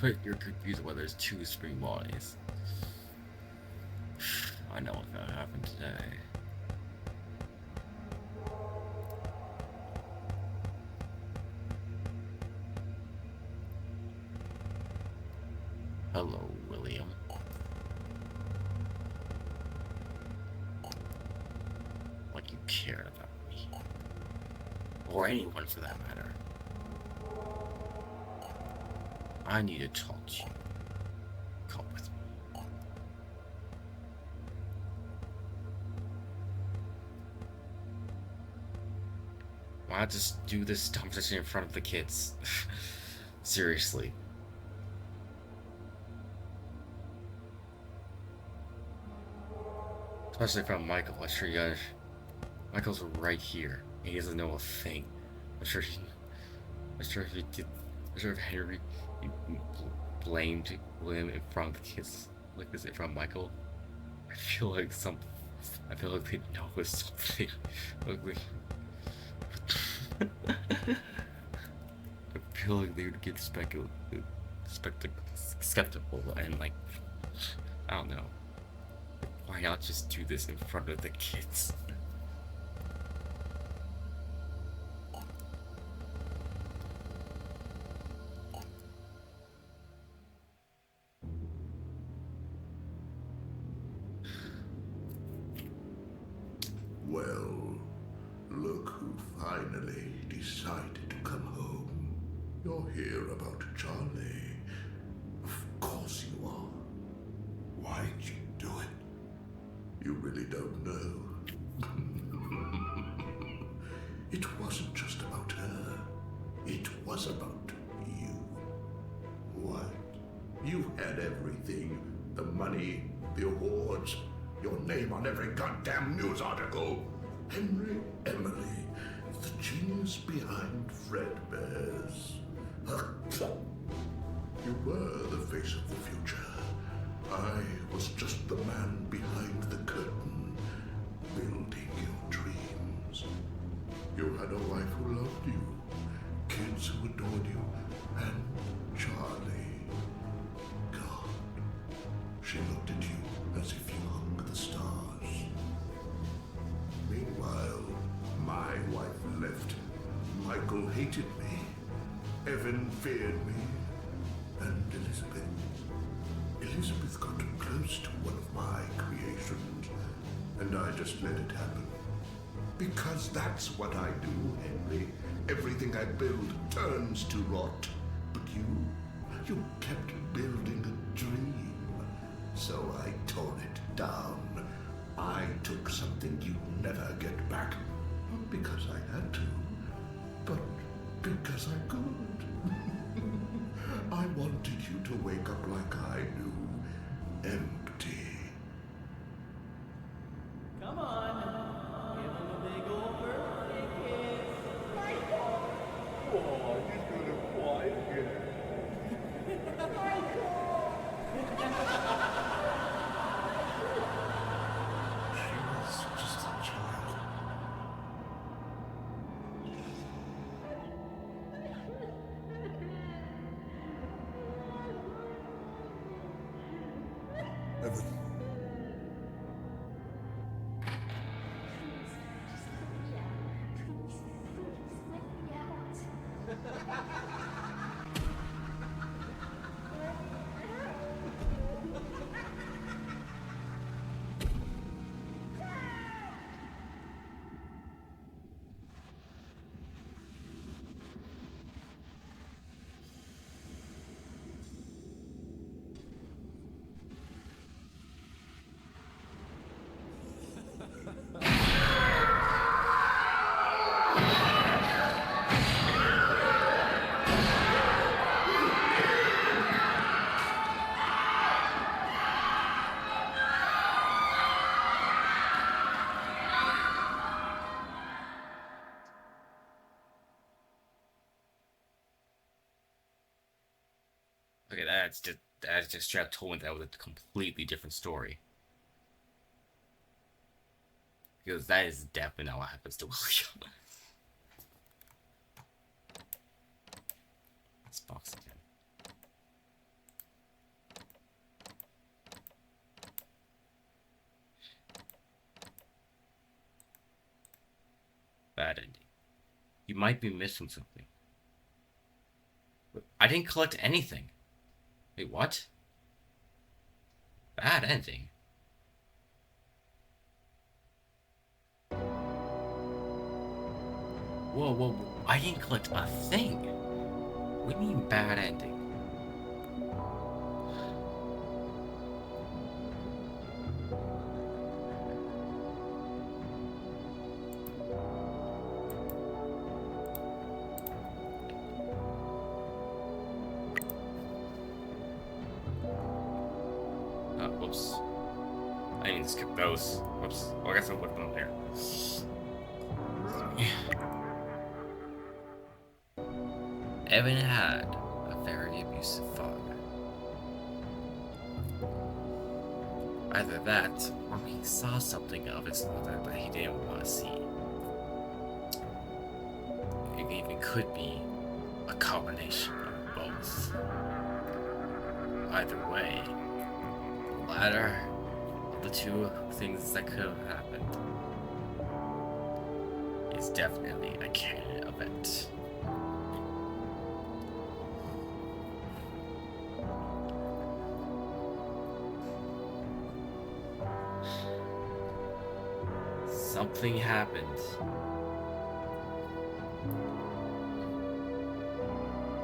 Speaker 1: But you're confused whether there's two spring bodies. I know what's gonna happen today. Hello, William. Like you cared about me. Or anyone for that matter. I need to talk to you. Come with me. Why not just do this conversation in front of the kids? Seriously. Especially from Michael. I'm sure you guys. Michael's right here. He doesn't know a thing. I'm sure he did. I'm sure if Henry blamed William in front of the kids like this in front of Michael, I feel like they know something. Like, I feel like they would get skeptical and like, I don't know. Why not just do this in front of the kids?
Speaker 2: Well, look who finally decided to come home. You're here about Charlie. Of course you are. Why'd you do it? You really don't know. It wasn't just about her. It was about you. What? You had everything. The money, the awards, your name on every goddamn news article. Henry Emily, the genius behind Fredbear's. You were the face of the future. I was just the man behind the curtain, building your dreams. You had a wife who loved you, kids who adored you, and Charlie. God, she looked at you as if you hung the stars. Meanwhile, my wife left. Michael hated me. Evan feared me. And Elizabeth got too close to one of my creations, and I just let it happen. Because that's what I do, Henry. Everything I build turns to rot. But you kept building a dream. So I tore it
Speaker 3: down. I took something you'd never get back. Not because I had to, but because I could. I wanted you to wake up like I do, empty.
Speaker 10: Come on. Give him a big old birthday kiss.
Speaker 3: Oh, he's gonna cry again. She was just a child. Evan.
Speaker 1: Okay, that's just straight up told me that was a completely different story. Because that is definitely not what happens to William. This box again. Bad ending. You might be missing something. I didn't collect anything. Wait, what? Bad ending. Whoa, whoa, whoa. I didn't collect a thing. What do you mean bad ending? Whoops. I need to skip those. Whoops. Well, I guess I'll put them there. Evan had a very abusive father. Either that, or he saw something of his mother that he didn't want to see. It even could be a combination of both. Either way, the latter of the two things that could have happened is definitely a canon event. Something happened.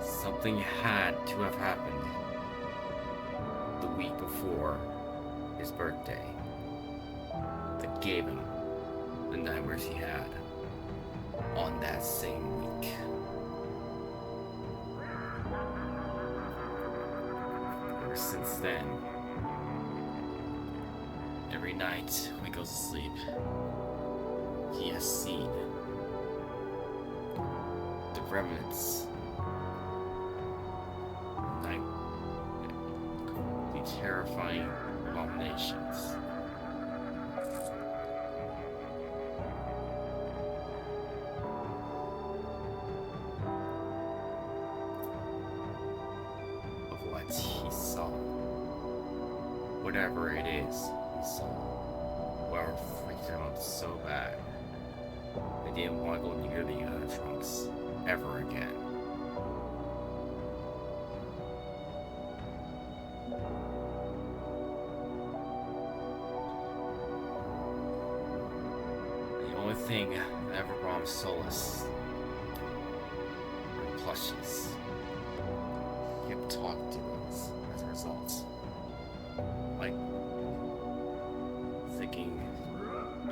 Speaker 1: Something had to have happened the week before his birthday that gave him the nightmares he had on that same week. Ever since then, every night when he goes to sleep, he has seen the remnants, the terrifying abominations of what he saw. Whatever it is he saw, whatever freaked him out so bad. They didn't want to go near the trunks ever again. The only thing that ever brought him solace were plushies. He kept talking to us as a result. Like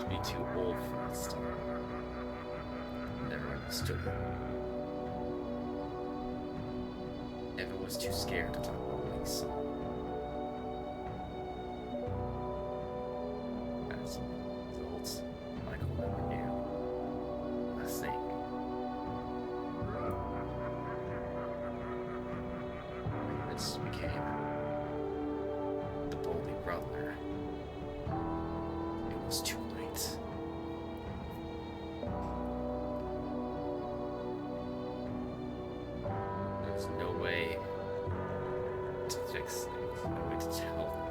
Speaker 1: to be too old for this stuff. Never understood it. Evan was too scared to talk about Lisa. As a result, Michael never knew a thing. This became the bully brother. It was too late. There's no way to fix things, no way to tell them.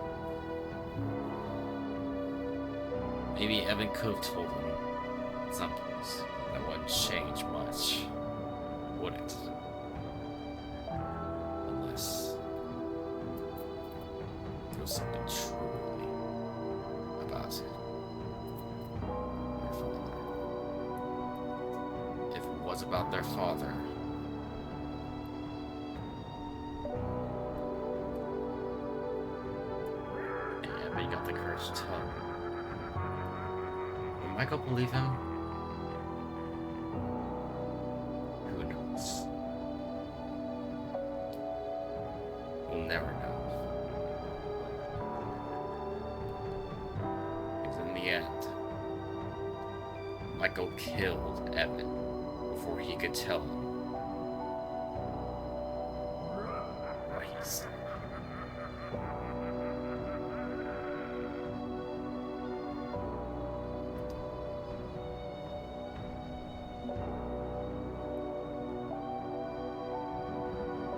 Speaker 1: Maybe Evan could have told him some things that wouldn't change much, would it? Unless there was something truly about it. Their father. If it was about their father, and Evan got the courage to tell him, will Michael believe him? Who knows? We'll never know. Because in the end, Michael killed Evan before he could tell him what he said.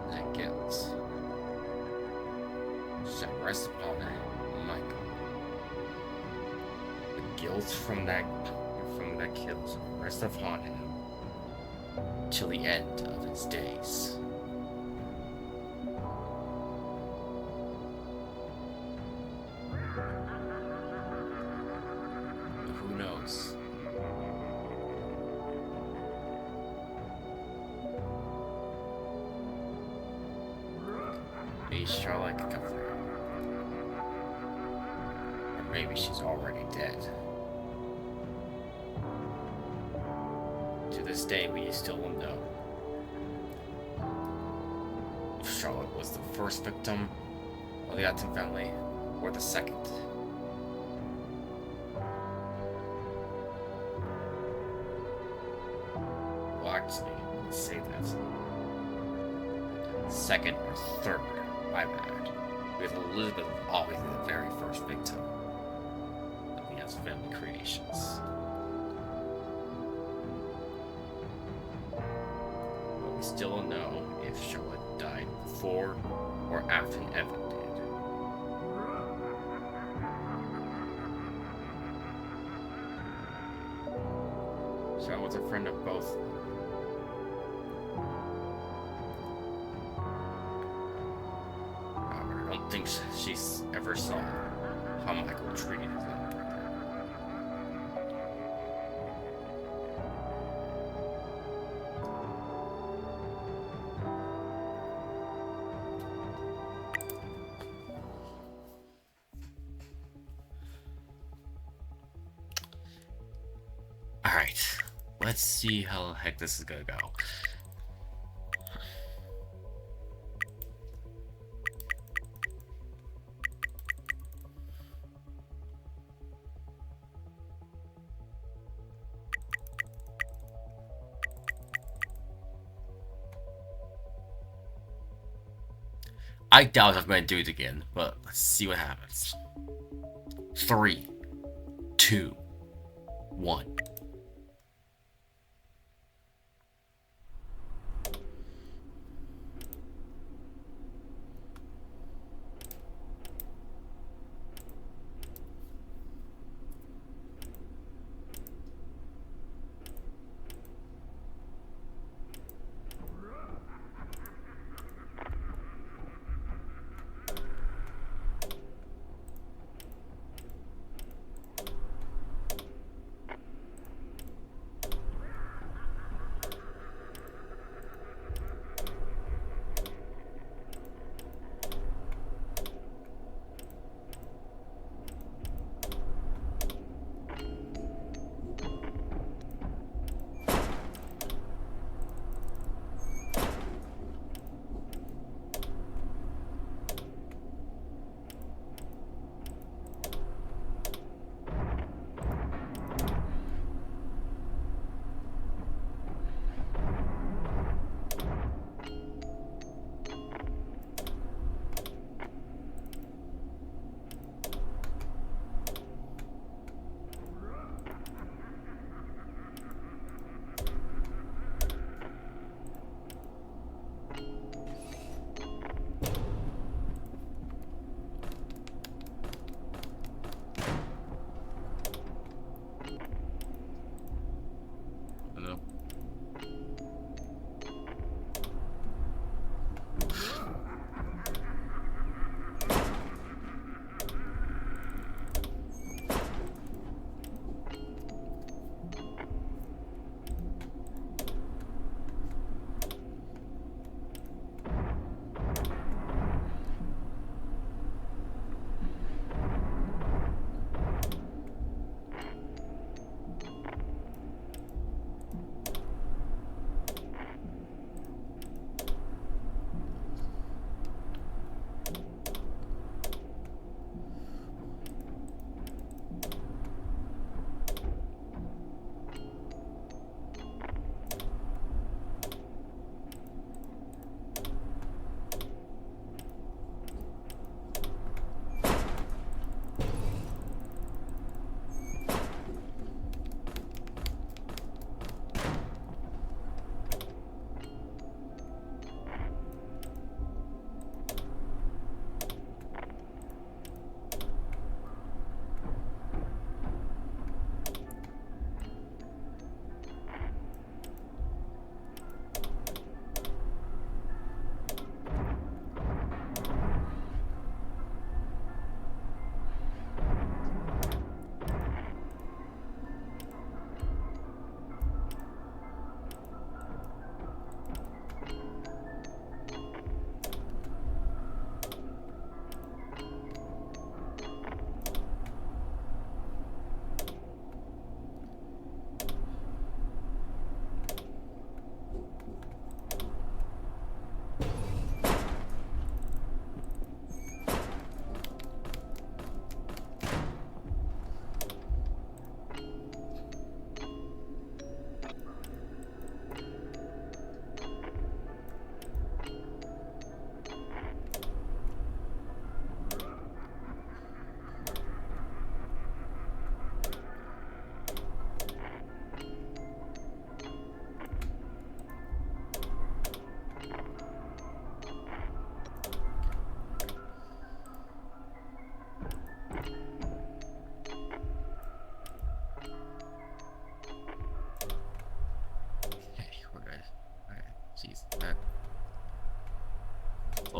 Speaker 1: That guilt shall rest upon Michael. The guilt from that kill shall rest upon him till the end of his days. Who knows? Maybe Charlotte could come through. Or maybe she's already dead. To this day, we still don't know if Charlotte was the first victim of the Afton family or the second. Well, actually, let's say that. Second or third, my bad. Because Elizabeth was obviously the very first victim of the Afton family creations. But we still don't know if Charlotte died before or after Evan did. Charlotte was a friend of both. However, I don't think she ever saw how Michael treated his little brother. Alright, let's see how the heck this is gonna go. I doubt I'm gonna do it again, but let's see what happens. 3, 2, 1.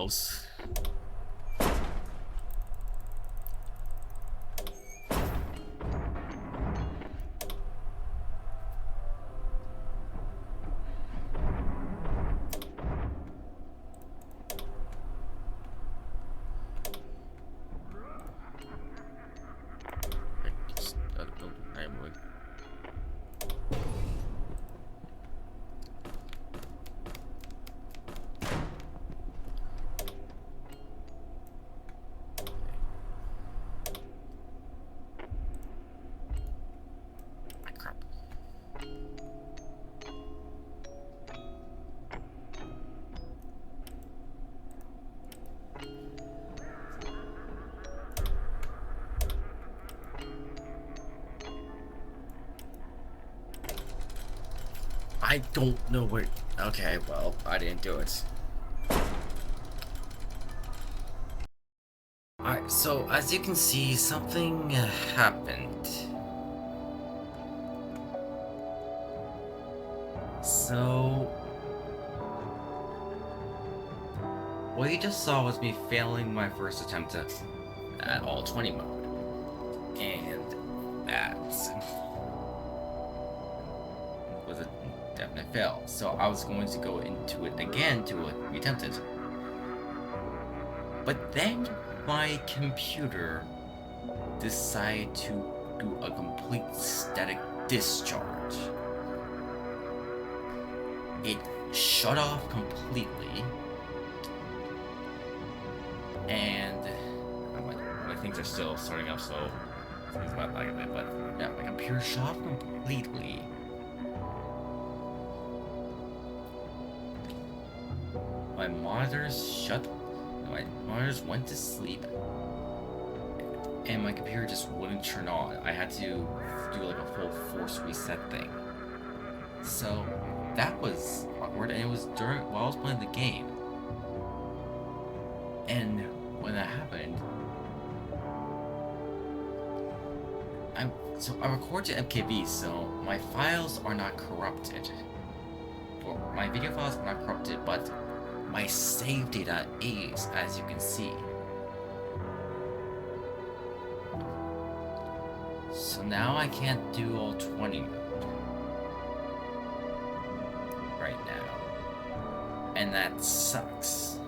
Speaker 1: close. I don't know where. Okay, well, I didn't do it. Alright, so as you can see, something happened. So, what you just saw was me failing my first attempt at all 20 mode. And that was a definite fail. So I was going to go into it again to attempt it. But then my computer decided to do a complete static discharge. It shut off completely, and my things are still starting up, so things might lag a bit, but yeah, my computer shut off completely. My monitors went to sleep, and my computer just wouldn't turn on. I had to do like a full force reset thing. So that was awkward, and it was while I was playing the game. And when that happened, I record to MKV, so my files are not corrupted. Or my video files are not corrupted, but my save data is, as you can see. So now I can't do all 20 mode right now, and that sucks.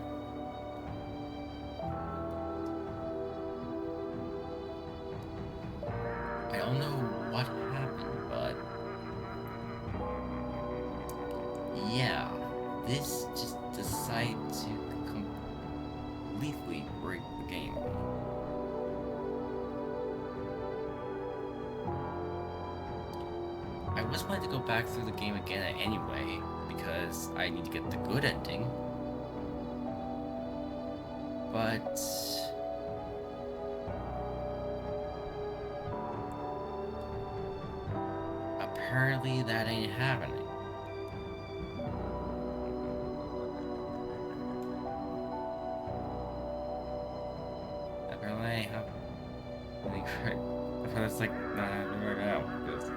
Speaker 1: I don't know what happened, but yeah, this just decided to completely break the game. I was planning to go back through the game again anyway, because I need to get the good ending. But apparently that ain't happening. Apparently I ain't happening. That's like not happening right now. Because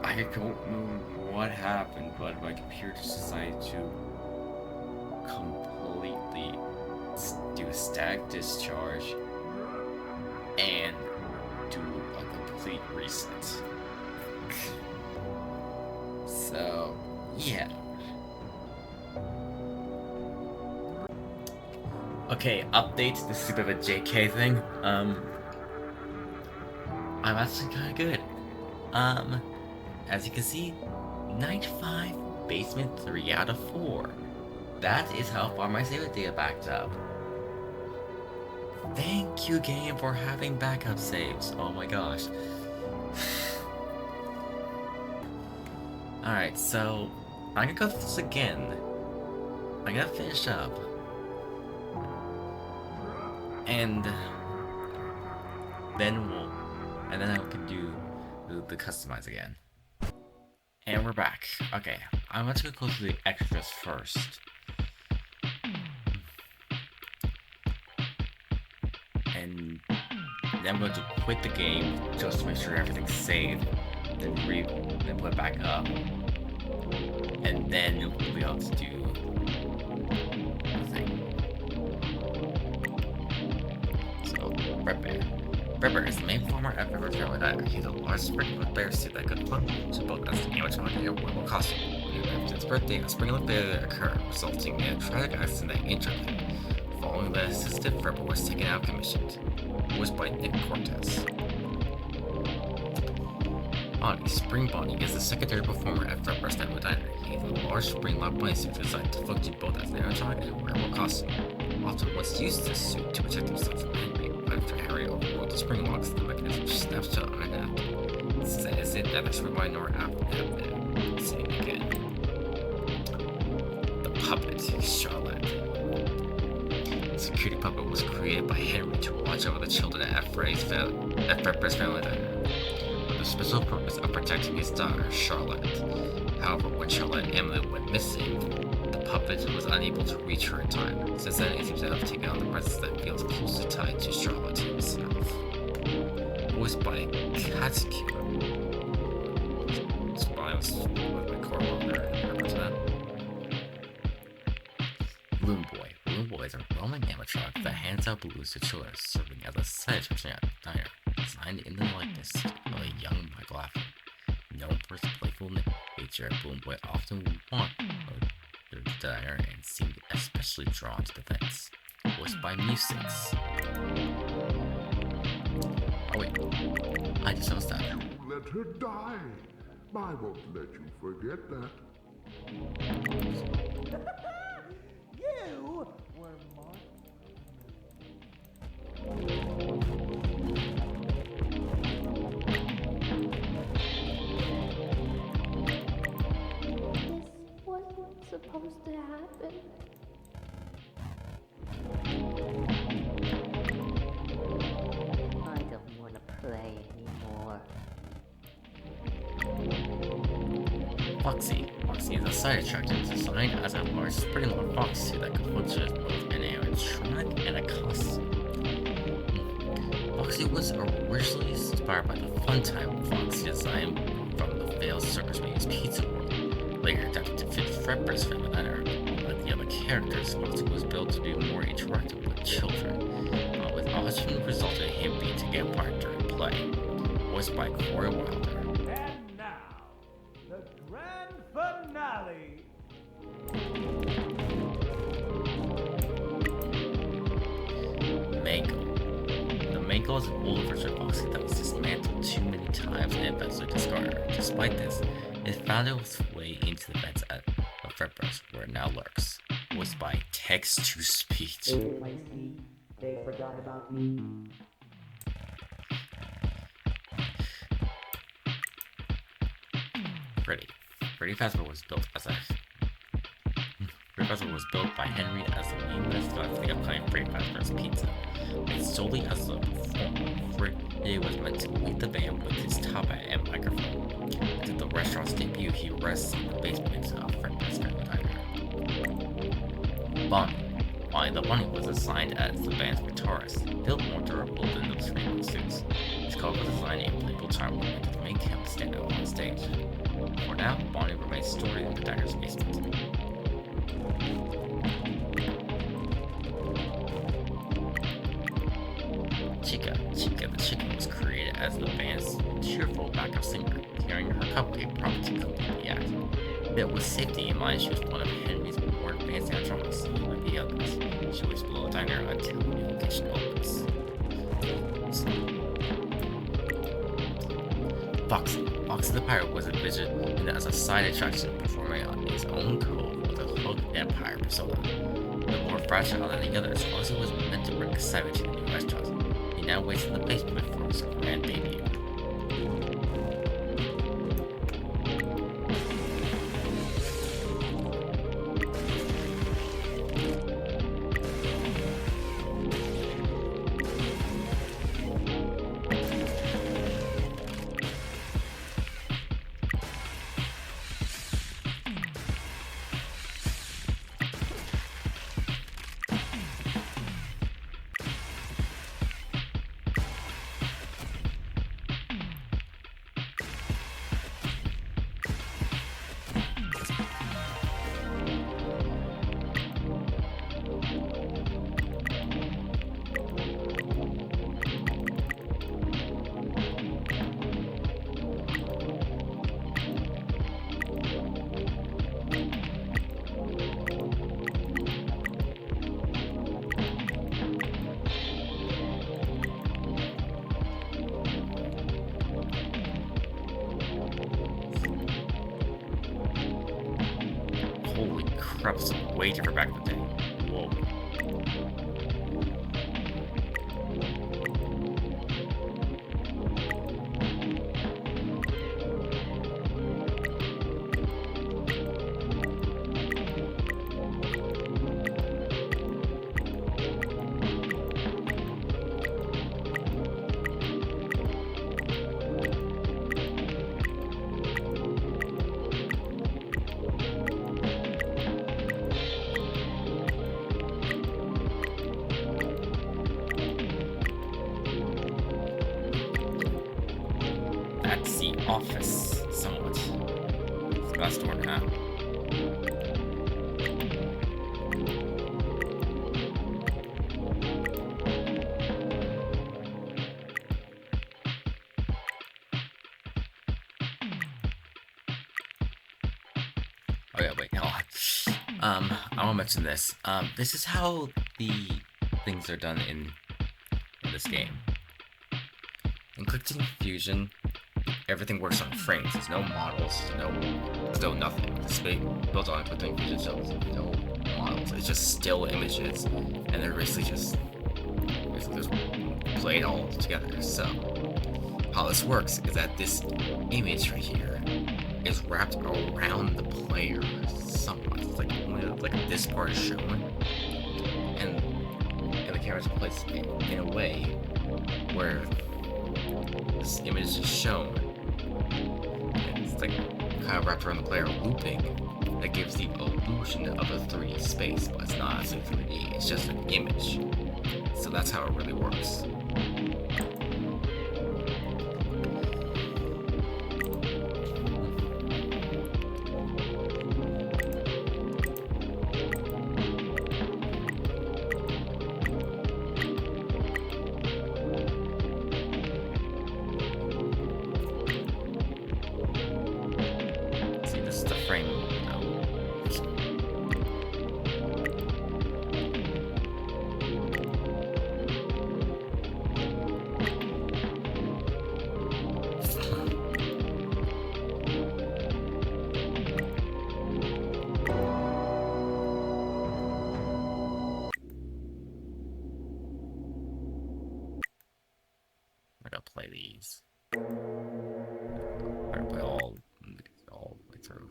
Speaker 1: I don't know what happened, but my computer just decided to completely do a static discharge and do a complete reset. So, yeah. Okay, update. This is a bit of a JK thing. I'm actually kind of good. As you can see, 95, basement 3 out of 4. That is how far my save data backed up. Thank you, game, for having backup saves. Oh my gosh. Alright, so I'm gonna go through this again. I'm gonna finish up. And then I can do the customize again. And we're back. Okay, I'm going to go through the extras first. And then I'm going to quit the game just to make sure everything's saved. Then put it back up. And then we'll be able to do the thing. Fredbear. Fredbear is the main performer at Fredbear Family Diner. He's a large spring bear suit that could look to both as an animatronic and a wearable costume. When he arrives at his birthday, a spring failure occurred, resulting in a tragic accident that injured him. Following the assistant, Fredbear was taken out of commission. Voiced by Nick Cortez. Bonnie, Spring Bonnie, is the secondary performer at Fredbear's Family Diner. He is a large spring-locked bunny suit designed to function both as an animatronic and a wearable costume. Afton once used this suit to protect himself from Henry, but after Harry overrode the spring locks, the mechanism snaps shut on an Afton. Says it that Spring Bonnie nor Afton have been seen again. The puppet, Charlotte. The security puppet was created by Henry to watch over the children at Fredbear's Family Diner, with the special purpose of protecting his daughter, Charlotte. However, when Charlotte and Emily went missing, the puppet was unable to reach her in time. Since then, it seems to have taken on the presence that feels closely tied to Charlotte himself. Voiced by Katsuki. This probably was with my core there. Remember that? Balloon Boy. Balloon Boy is a roaming animatronic that hands out balloons to children, serving as a side attraction at the diner. Designed in the likeness of a young Michael Afton. Known for his playful nature, Balloon Boy often wandered the diner and seemed especially drawn to the fence. Voiced by Musix. Oh wait, I just noticed that.
Speaker 2: You let her die. I won't let you forget that.
Speaker 10: You were marked.
Speaker 9: This wasn't supposed to happen.
Speaker 6: I don't want to play anymore.
Speaker 1: Foxy. Foxy is a side attraction designed as a large spring-locked fox suit that could function as both an animatronic and a costume. Foxy was originally inspired by the Funtime Foxy design from the failed Circus Maze Pizza World. Later adapted to fit Fredbear's Family Diner. Like the other characters, Foxy was built to be more interactive with children, with often resulting in him being taken apart during play. Voiced by Corey Wilder.
Speaker 10: And now, the grand finale.
Speaker 1: Mango. The Mango is an older version of Foxy that was dismantled too many times and eventually discarded. Despite this, it found its way into the vents at the Fredbear's, where it now lurks. Voiced by text-to-speech.
Speaker 10: I see. They forgot about me.
Speaker 1: Freddy. Freddy Fazbear was built as a Freddy Fazbear was built by Henry as the main mascot for the upcoming Freddy Fazbear's Pizza. Made solely as a performer, Freddy was meant to lead the band with his top hat and microphone. After the restaurant's debut, he rests in the basement of Fredbear's Family Diner. Bonnie. Bonnie the Bunny was assigned as the band's guitarist, built more durable than the screaming suits. His colorful design and playful charm will make the main camp stand out on stage. For now, Bonnie remains stored in the diner's basement. Chica. Chica the chicken was created as the band's cheerful backup singer, carrying her cupcake prop to complete the act. Built with safety in mind, she was one of Henry's more advanced animatronics than the others. She was below the diner until the new kitchen opens. Foxy. Foxy the Pirate was envisioned as a side attraction, performing on his own code with a hook and pirate persona. The more fragile than the others, Foxy was meant to bring excitement to the new restaurant. He now waits in the basement for his grand debut. crap, this was way different back in the day. Whoa. That's the office, somewhat. It's glass door, huh? Oh yeah, wait, hold on. I want to mention this. This is how the things are done in this game. In Clifton Fusion, everything works on frames. There's no models, there's no nothing. This built on Clifton Fusion, so there's no models. It's just still images, and they're basically just played all together. So how this works is that this image right here is wrapped around the player somewhat. It's like this part is shown, and the camera's placed in a way where this image is shown. And it's like kind of wrapped around the player, looping. That gives the illusion of a 3D space, but it's not actually 3D. It's just an image. So that's how it really works. I gotta play these. I gotta play all the way through.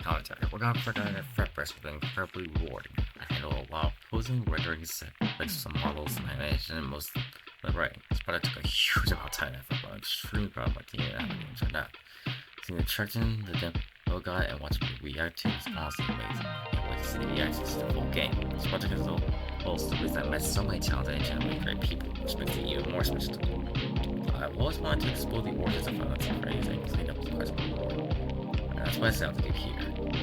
Speaker 1: Commentary. We're gonna figure out Fredbear has been incredibly rewarding. I handle a lot of posing, rendering set, like some models and animation, and most of the writing. This project took a huge amount of time and effort, but I'm extremely proud of my team and how the game turned out. Seeing the traction, the demo guy, and watching me react to is honestly amazing. I can't wait to see the reactions to the full game. This project is full stories that met so many talented and genuinely great people, which makes it even more special to me. I've always wanted to explore the origins of violence and phrase and clean up the question of the war. That's what I sound to do here.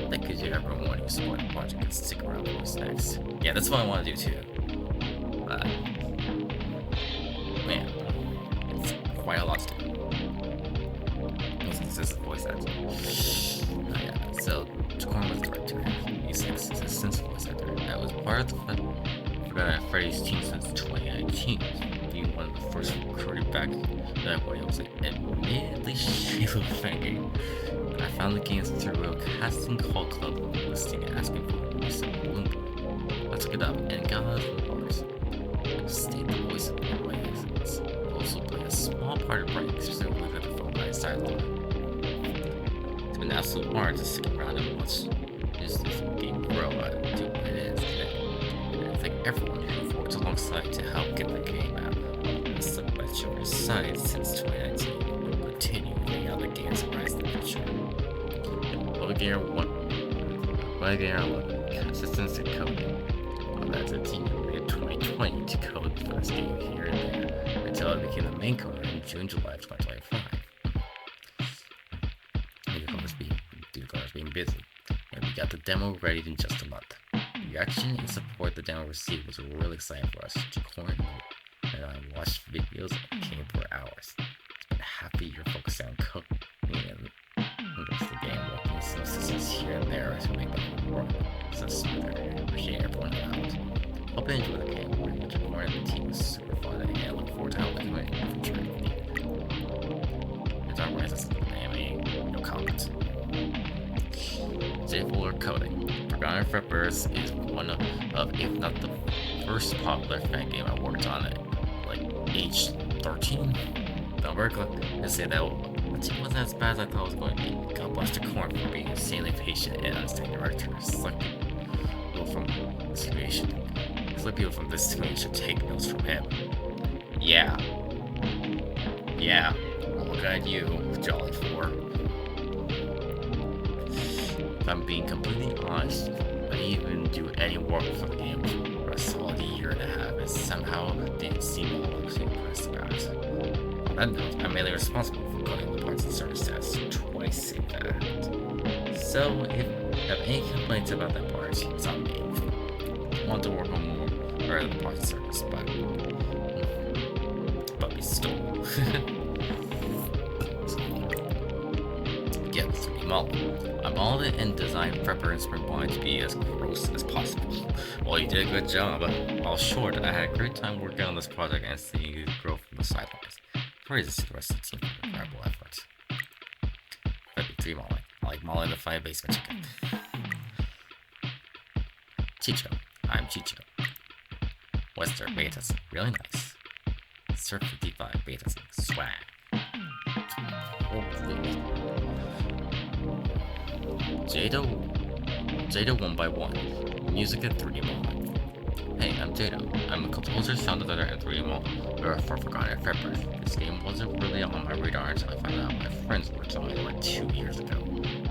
Speaker 1: That gives you everyone wanting to support the project and stick around for what's next. Yeah, that's what I want to do too. Man, it's quite a lot to do. This is voice acting. Yeah, so Jacorn was the director. E6 assistant voice actor. I was part of the Freddy's team since 2019. The being one of the first recruited back when it was an admittedly shitty fan game. I found the games through a casting call club listing asking for a voice of Bloomberg. I took it up and got out of the bars. Stayed the voice of the way as also play a small part of writing specifically for the film I decided on. It's been an absolute honor to stick around and watch this game grow to what it is today. And I thank everyone who worked alongside to help get the game out. It's stuck by children's side since 2019 and will continue laying out the games that rise in the future. Gear 11, consistency coding. Well, that's a team in mid-2020 to code the first game here and there until it became the main coder in June-July 2025. Due to coders being busy, and we got the demo ready in just a month. The reaction and support the demo received was really exciting for us to coordinate, and I watched videos that came for hours. It's been a happy year focusing on coding and the game, working some systems here and there to make the whole work so smoother and appreciate everyone around. Hope you enjoy the game. Working with Jamar and the team was super fun, and I look forward to how they doing it in the future if needed. It's our rises in the anime, no comments. J4 coding. Forgotten Fredbears is one of, if not the first popular fan game I worked on at like age 13. Don't work to say that it wasn't as bad as I thought it was going to be. God bless the corn for being insanely patient and understanding director. Select people from this situation should take notes from him. Yeah. Well, look at you, Jolly 4. If I'm being completely honest, I didn't even do any work for the game for a solid year and a half, and somehow didn't seem all that impressed about it. On that note, I'm mainly responsible for coding the parts and service tests, twice in fact. So, if you have any complaints about that part, it's on me. I want to work on more or the parts and service, but we stole. Again, 3D model. I modeled it and designed Prepper and Springboard to be as gross as possible. Well, you did a good job. While short, I had a great time working on this project and seeing it grow from the sidelines. Praises to the rest of the team for their incredible efforts. Fredbear 3 modeling. I like modeling the fine basement chicken. Chicho. I'm Chicho. Wester Betas. Really nice. Surf 55 Betas. Swag. Jado 1x1. Music and 3D modeling. Hey, I'm Jado. I'm a composer, sound editor, and 3D modeler for Forgotten Fredbear. This game wasn't really on my radar until I found out my friends worked on it like 2 years ago.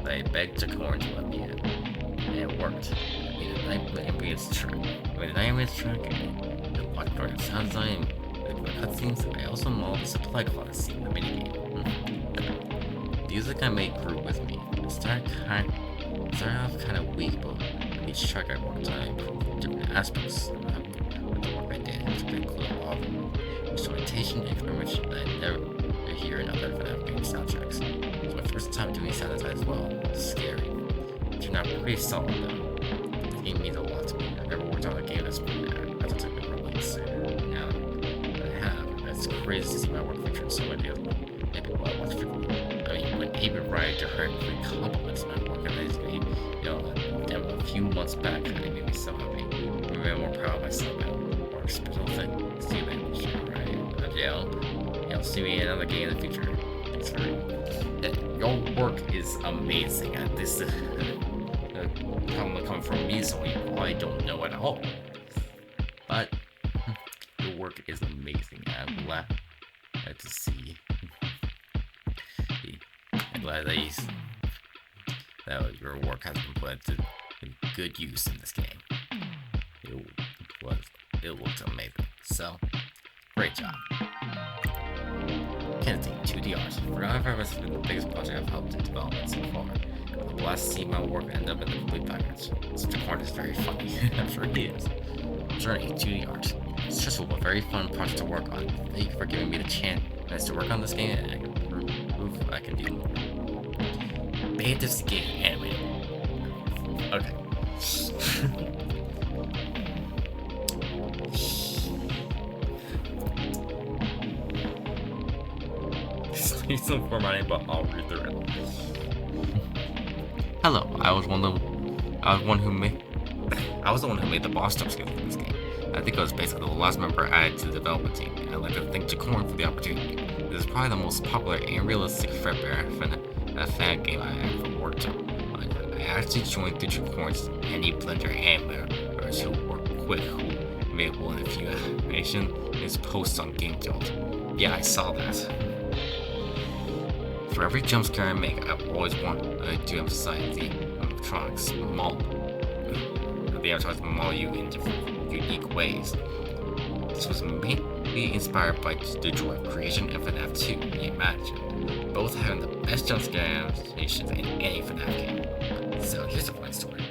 Speaker 1: They begged to come to let me in. And it worked. I mean, the 9 minutes track. The black dark sound design, the cutscenes. I also modeled the supply closet scene in the minigame. The music I made grew with me. It started off kind of weak, but each track I worked on, I improved different aspects of the work I did to include a lot of instrumentation and experimentation that I never hear in other FNAF game soundtracks. It was my first time doing sound design as well. It was scary. It turned out pretty solid though. The game means a lot to me. I've never worked on a game that's been as a type of release. Now that I have, that's crazy to see my work featured in so many of them. Maybe while I watch people. I mean, when Abe Wright directly compliments my work on this game, a few months back, it made me so happy. I'm more proud of myself and more special thing. See you in the future, right? Jail. See me in another game in the future. Thanks for your work is amazing. This coming from me, so you probably don't know at all. But your work is amazing. I'm glad to see. I'm glad that your work has been put to good use in this game. It looked amazing. So, great job. Kennedy, 2D art. Forgotten Fredbear has been the biggest project I've helped in development so far. It was a blast to see my work end up in the complete package. Mr. Corn is very funny. I'm sure he is. Journey, 2D art. It's stressful but very fun project to work on. Thank you for giving me the chance to work on this game, and I can prove I can do more. This game animated. Okay. Please don't for my name, but I'll read through it. Hello, I was the one who made the boss jump scare for this game. I think I was basically the last member added to the development team, and I'd like to thank Jacorn for the opportunity. This is probably the most popular and realistic Fredbear fan game I ever worked on. I actually joined through Jacorn's Any Blender animators who work quick, who available in a few animation in his posts on Game Jolt. Yeah, I saw that. For every jump scare I make, I've always wanted to emphasize the animatronics maul you in different, unique ways. This was mainly inspired by the joy of creation and FNAF 2 reimagined, both having the best jump scare animations in any FNAF game. So here's a funny story.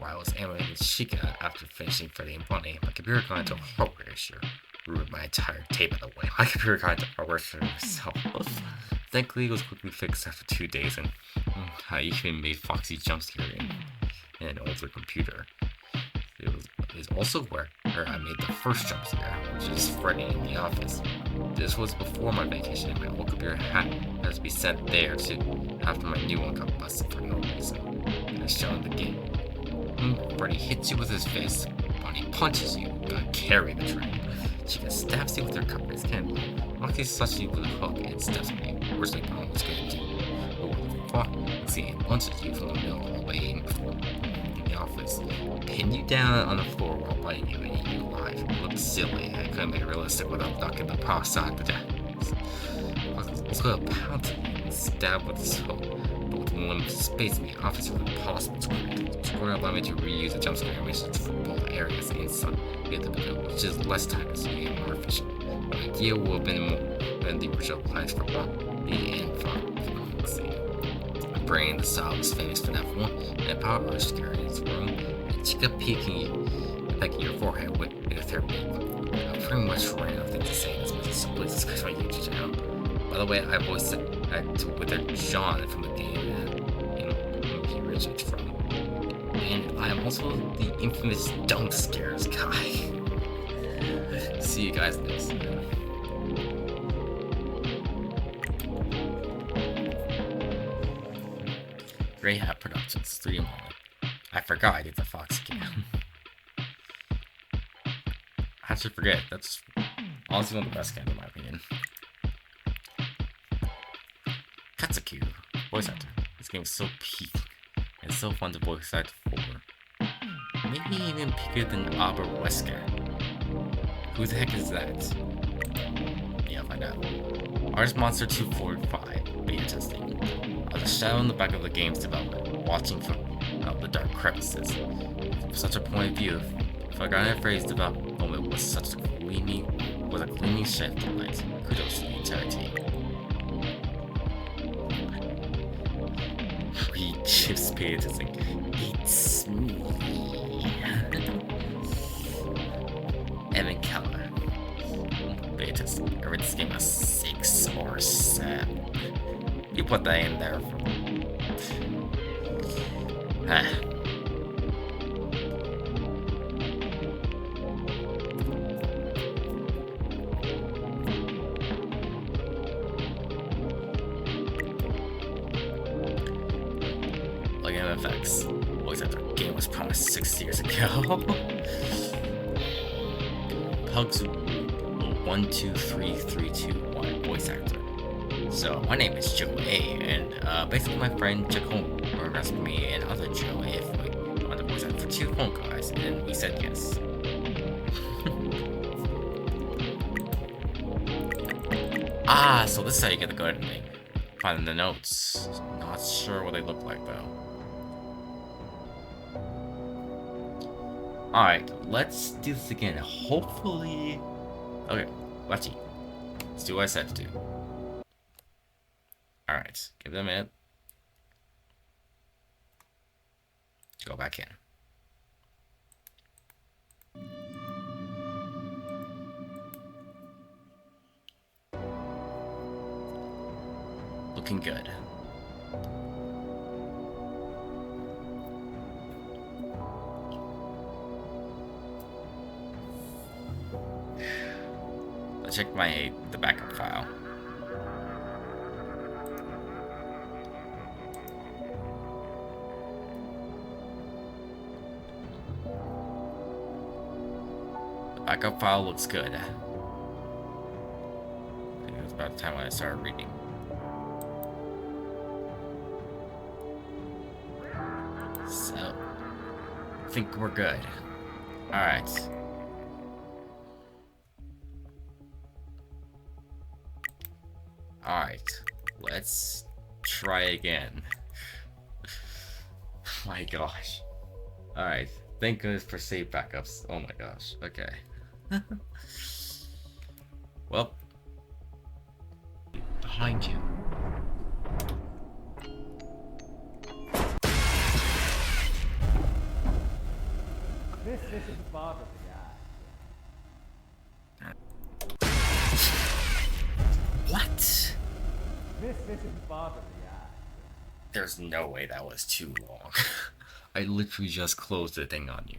Speaker 1: While I was animating Chica after finishing Freddy and Bonnie, my computer got into a hardware issue. Ruined my entire tape, by the way. My computer got into hardware issue itself. Thankfully, it was quickly fixed after 2 days, and I even made Foxy jump scare in an older computer. It is also where I made the first jump scare, which is Freddy in the office. This was before my vacation, and my old computer had to be sent there too, after my new one got busted for no reason, as shown in the game. Freddy hits you with his fist, Bonnie punches you, gotta carry the train. Chica stabs you with her cupcake candle, Foxy slashes you with a hook and steps on you, worse like Bonnie was gonna do. Foxy lunches you from the middle hallway in the office, pin you down on the floor while biting you and eat you alive. It looked silly. I couldn't make it realistic without knocking the boss out of the desk. Let's go to pound and stab with his hook, but with limited space in the office, it was impossible to create. Square allowed me to reuse the jump scare animations for both areas inside the building, which is less time so you get more efficient. The idea would have been more than the original plans for Bobby and Foxy. Bringing the style of his famous FNAF 1 and a power rush scare in his room, and Chica pecking your forehead with a third beat. I'm pretty much running out of things to say in this movie, so please discuss my YouTube channel. By the way, I voiced it with John from the game and he originates from. And I am also the infamous jump scares guy. See you guys next time. Grey Hat Productions, 3 Moment. I forgot I did the Fox game. I should forget. That's honestly one of the best games in my opinion. Katsuki, voice actor. This game is so peak and so fun to voice act for. Maybe even peakier than Aber Wesker. Who the heck is that? Yeah, I'll find out. Artist Monster 245 beta testing. I was a shadow in the back of the game's development, watching from the dark crevices. From such a point of view, if I got a phrase development was such a gleaming shift of light. Kudos to the entire team. Read Chip's beta testing. It's me. Evan Keller. Beta testing. I read this game a 6 or 7. You put that in there for like MFX. Voice actor game was promised 6 years ago. Pugs 123321 voice actor. So my name is Joe A, and basically my friend Jacob asked me and other Joe A if we wanted to voice act for 2 phone guys, and we said yes. So this is how you get the good ending. Finding the notes. Not sure what they look like though. Alright, let's do this again. Hopefully. Okay, lefty. Let's do what I said to do. Alright, give it a minute. Go back in. Looking good. Let's check the backup file. Backup file looks good. I think it was about the time when I started reading. So, I think we're good. Alright. Alright. Let's try again. My gosh. Alright. Thank goodness for save backups. Oh my gosh. Okay. Well. Behind you.
Speaker 10: This isn't part of the act.
Speaker 1: What?
Speaker 10: This isn't part of the act.
Speaker 1: There's no way that was too long. I literally just closed the thing on you.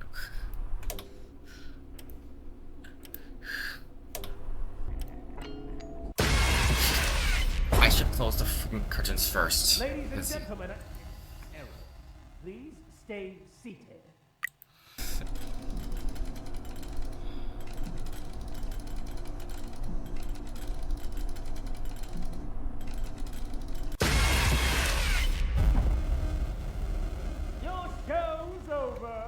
Speaker 1: I should close the freaking curtains first.
Speaker 10: Ladies and gentlemen, error. Please stay seated. Your show's over.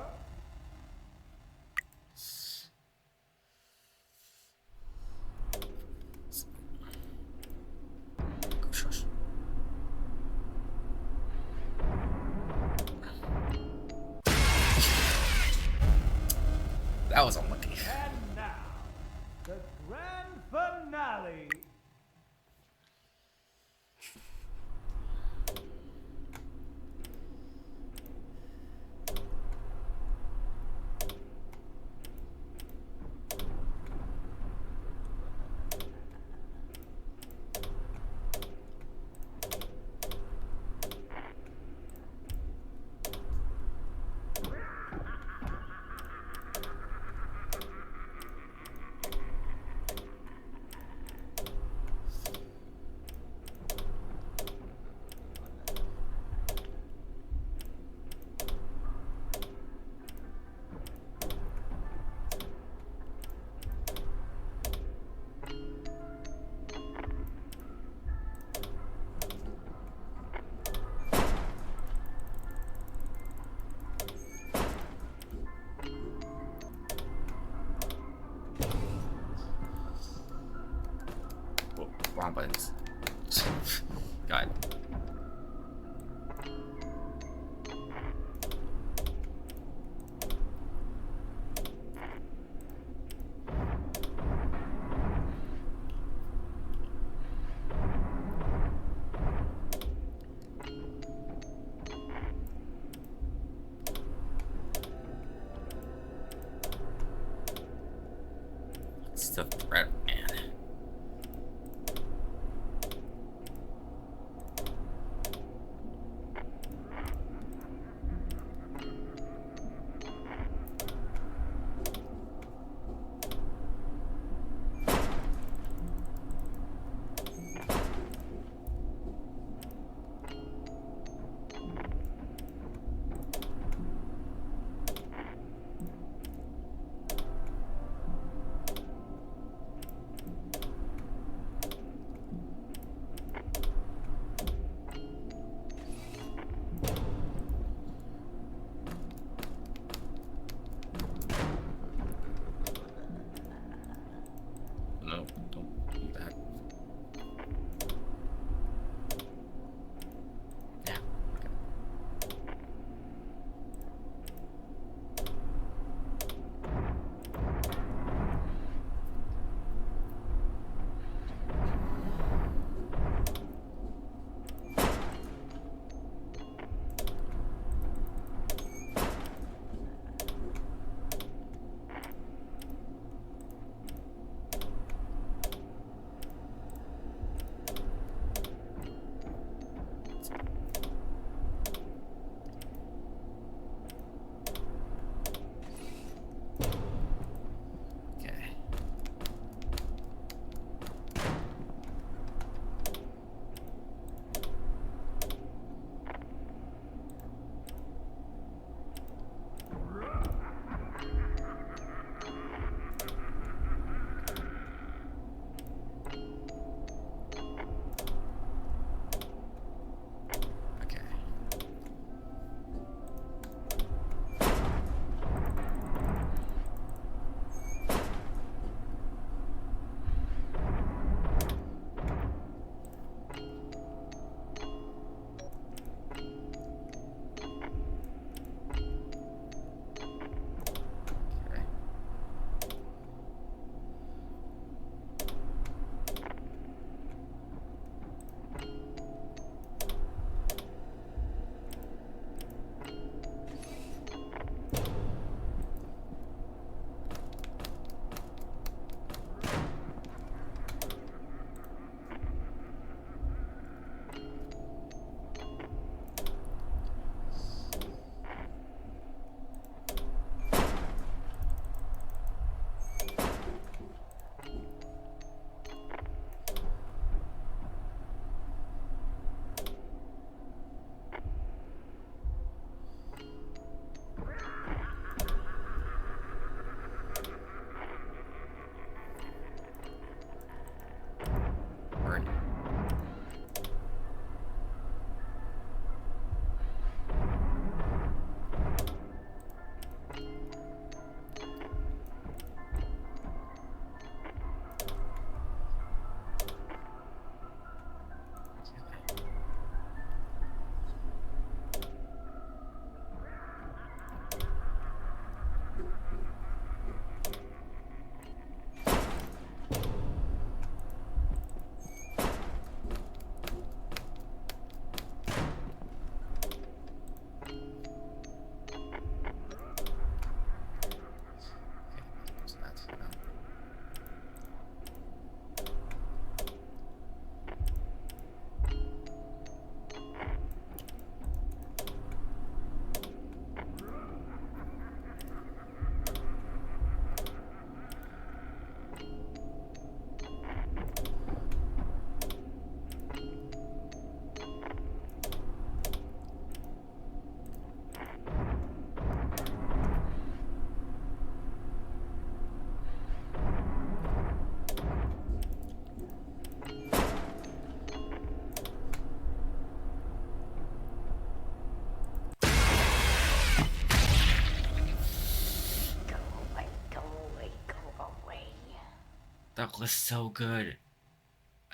Speaker 1: Shush. That was unlucky.
Speaker 10: And now, the grand finale.
Speaker 1: Whoa, wrong buttons. God. It's the threat, man. part.
Speaker 6: Go away, go away, go away.
Speaker 1: That was so good.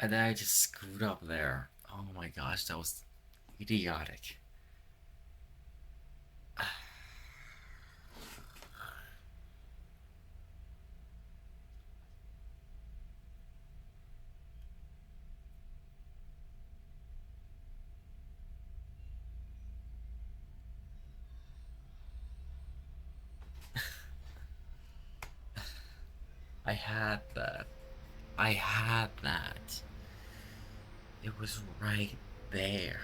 Speaker 1: And then I just screwed up there. Oh my gosh, that was idiotic. I had that. I had that. It was right there.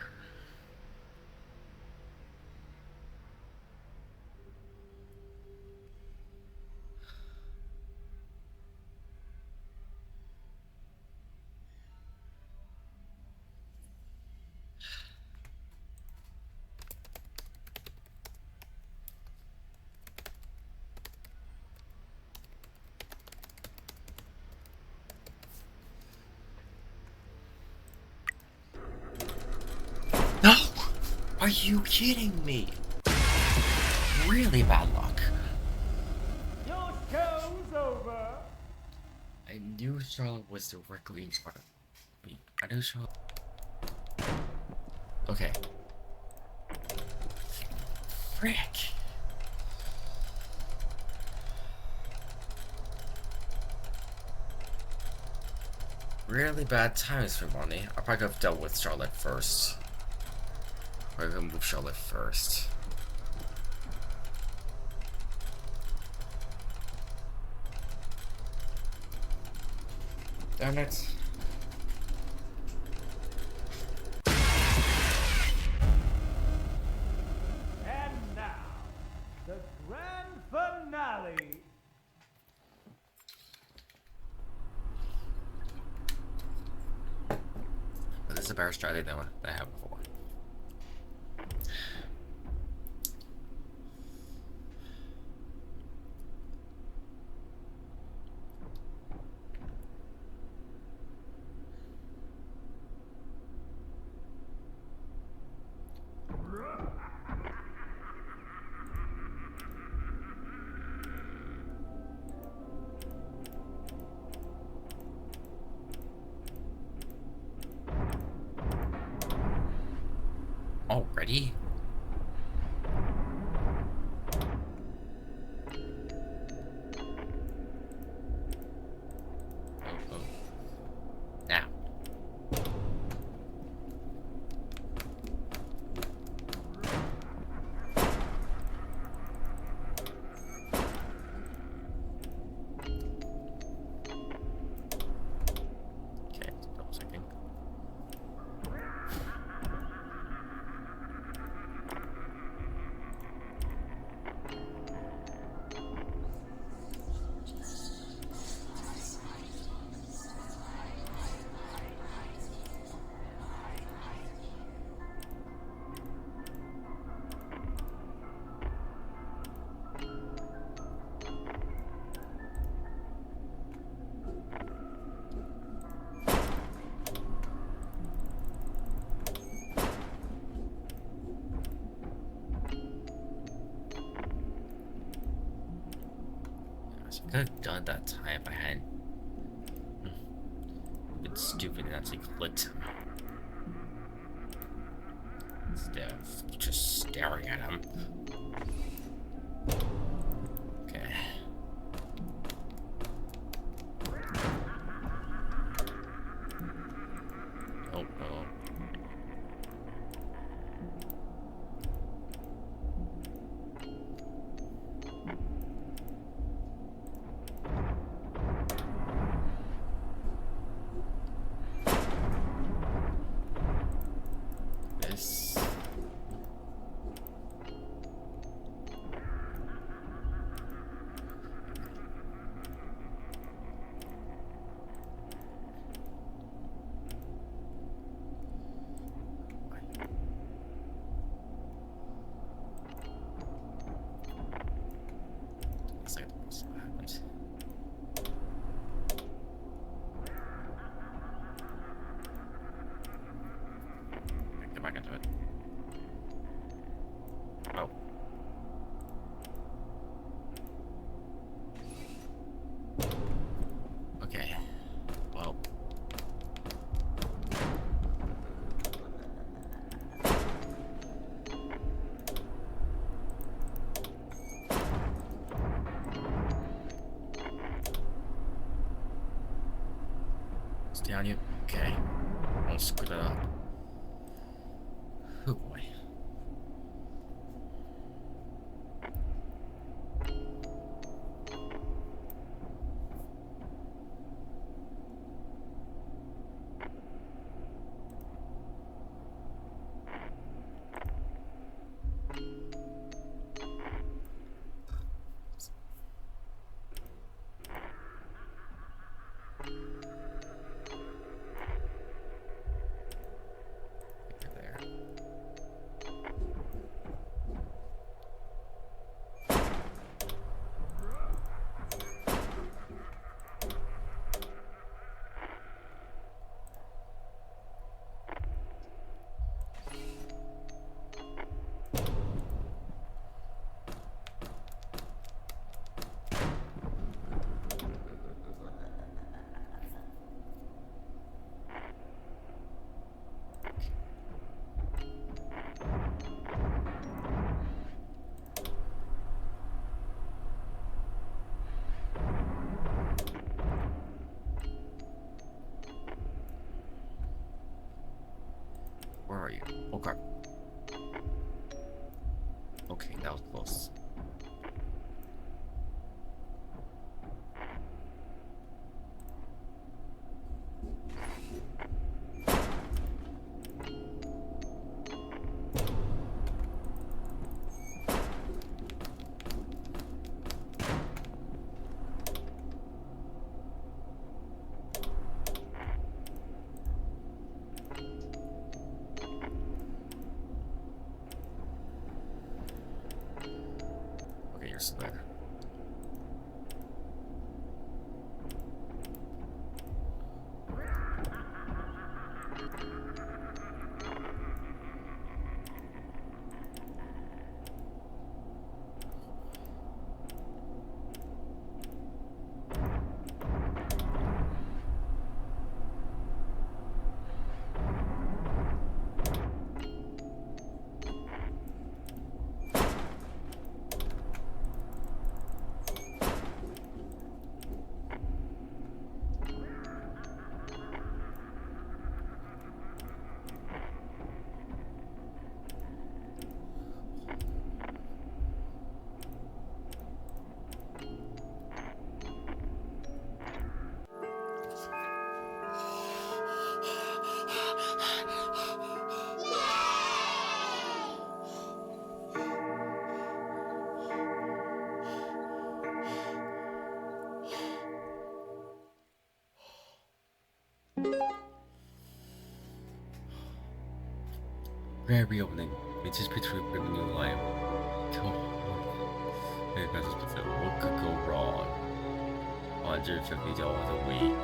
Speaker 1: No! Are you kidding me? Really bad luck.
Speaker 10: Your show's over.
Speaker 1: I knew Charlotte was directly in front of me. I knew Charlotte. Okay. Frick. Really bad times for money. I probably could have dealt with Charlotte first. We're gonna move Charlotte first. Damn it.
Speaker 10: And now, the grand finale.
Speaker 1: But this is a better strategy than I had before. Already? Oh, oh. Now. Okay, double checking. Could have done it that time if I hadn't been stupid and actually clicked him. Instead of just staring at him. Okay. Oh, no. This. Looks like that's what happened. Get back into it. Oh. Okay. Well. Stay on you. Okay. Almost screwed it up. Oh boy. There. Where are you? Oh crap. Okay, that was close. Okay, you're still there. Grand reopening. We just between a new life. What could go wrong? $150 a week.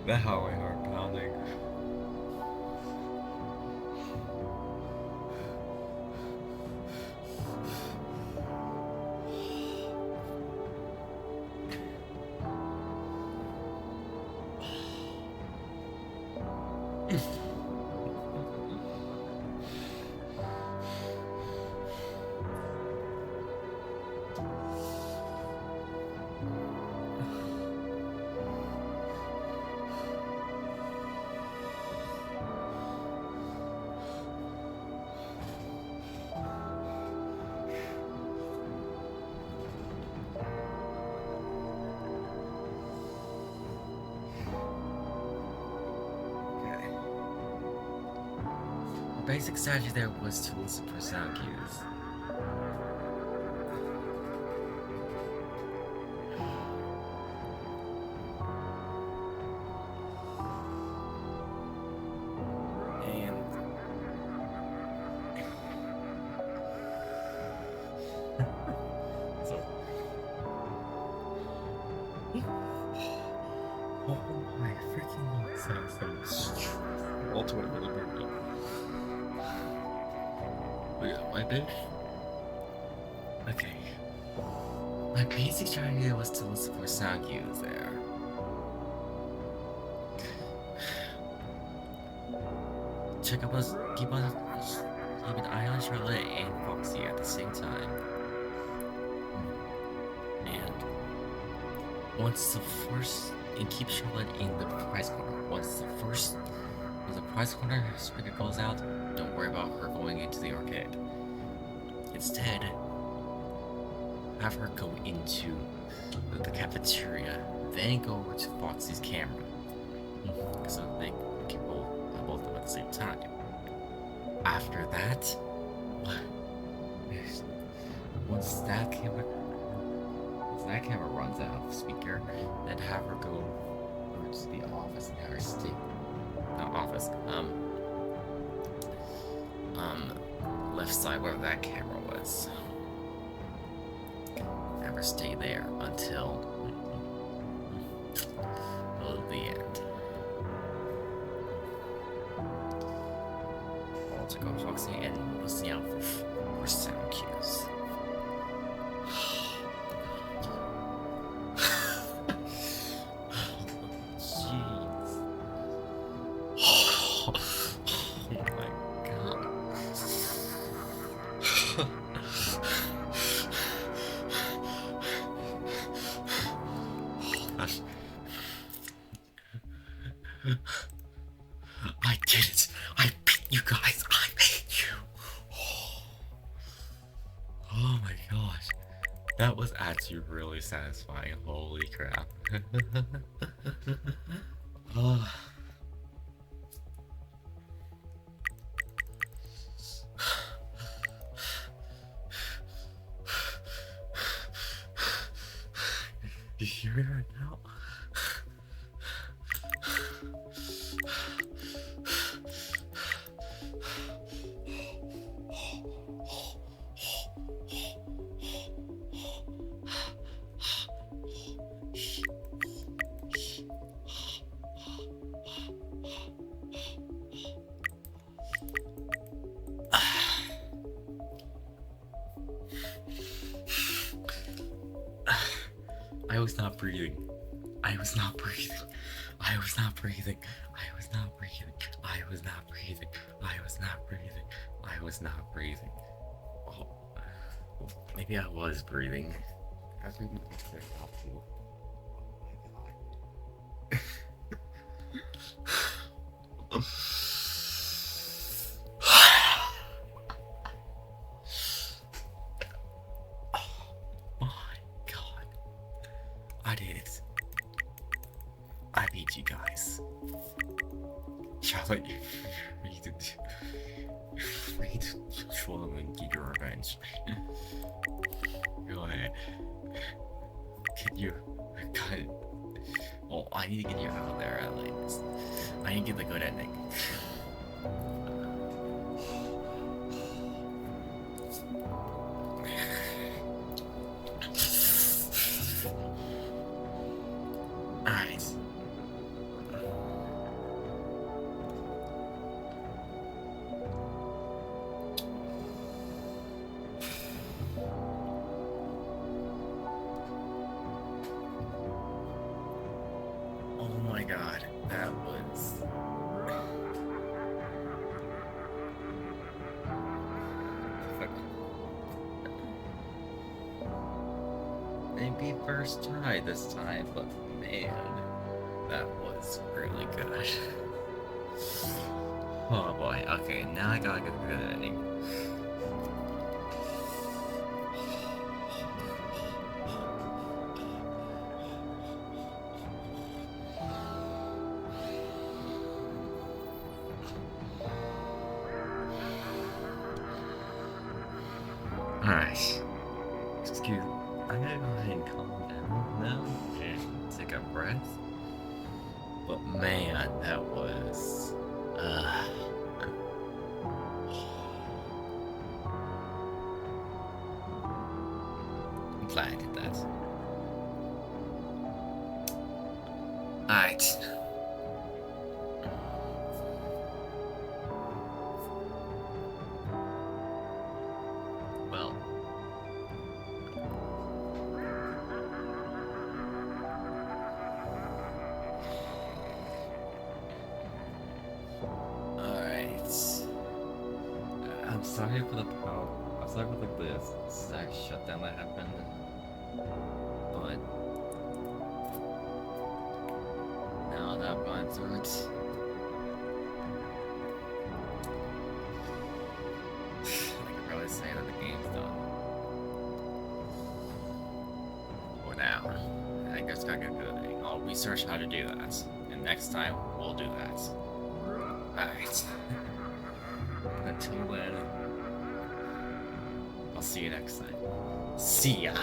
Speaker 1: That how my heart pounding. Basic strategy there was to listen for sound cues. And so, oh my freaking God, sounds so ultimate really burned up. My bed. Okay. My basic strategy was to listen for sound cues there. Keep an eye on Charlotte and Foxy at the same time. And keep Charlotte in the prize corner. When the prize corner speaker goes out, don't worry about her going into the arcade. Instead, have her go into the cafeteria, then go over to Foxy's camera. So they can both of them at the same time. After that, once that camera runs out of speaker, then have her go over to the office and have her stay. Not office. Left side where that camera was. Have her stay there until the end. To go Foxy and listen out for sound cues. Jeez. Oh my God. I did it. I beat you guys. I beat you. Oh my gosh. That was actually really satisfying. Holy crap. Oh. You hear me right now? I was not breathing. I was not breathing. I was not breathing. I was not breathing. I was not breathing. I was not breathing. I was not breathing. Oh, maybe I was breathing. I was breathing extra too. Oh my God. I did it. I beat you guys. Charlotte, you need to show them and get your revenge. Go ahead. Can you Oh, I need to get you out of there at least. I need to get the good ending. Alright. Oh my god, that was... Maybe first try this time, but man, that was really good. Oh boy, okay, now I gotta get the good ending. Alright. Excuse me. I'm gonna go ahead and calm down now and take a breath. But man, that was... I'm glad I did that. Alright. Well. Alright. I'm sorry for the power. I'm sorry for like the exact shutdown that happened. But now that I've gone through it. I can probably say that the game's done. For now. I guess I gotta get good. I'll research how to do that. And next time, we'll do that. Alright. Until then, I'll see you next time. See ya!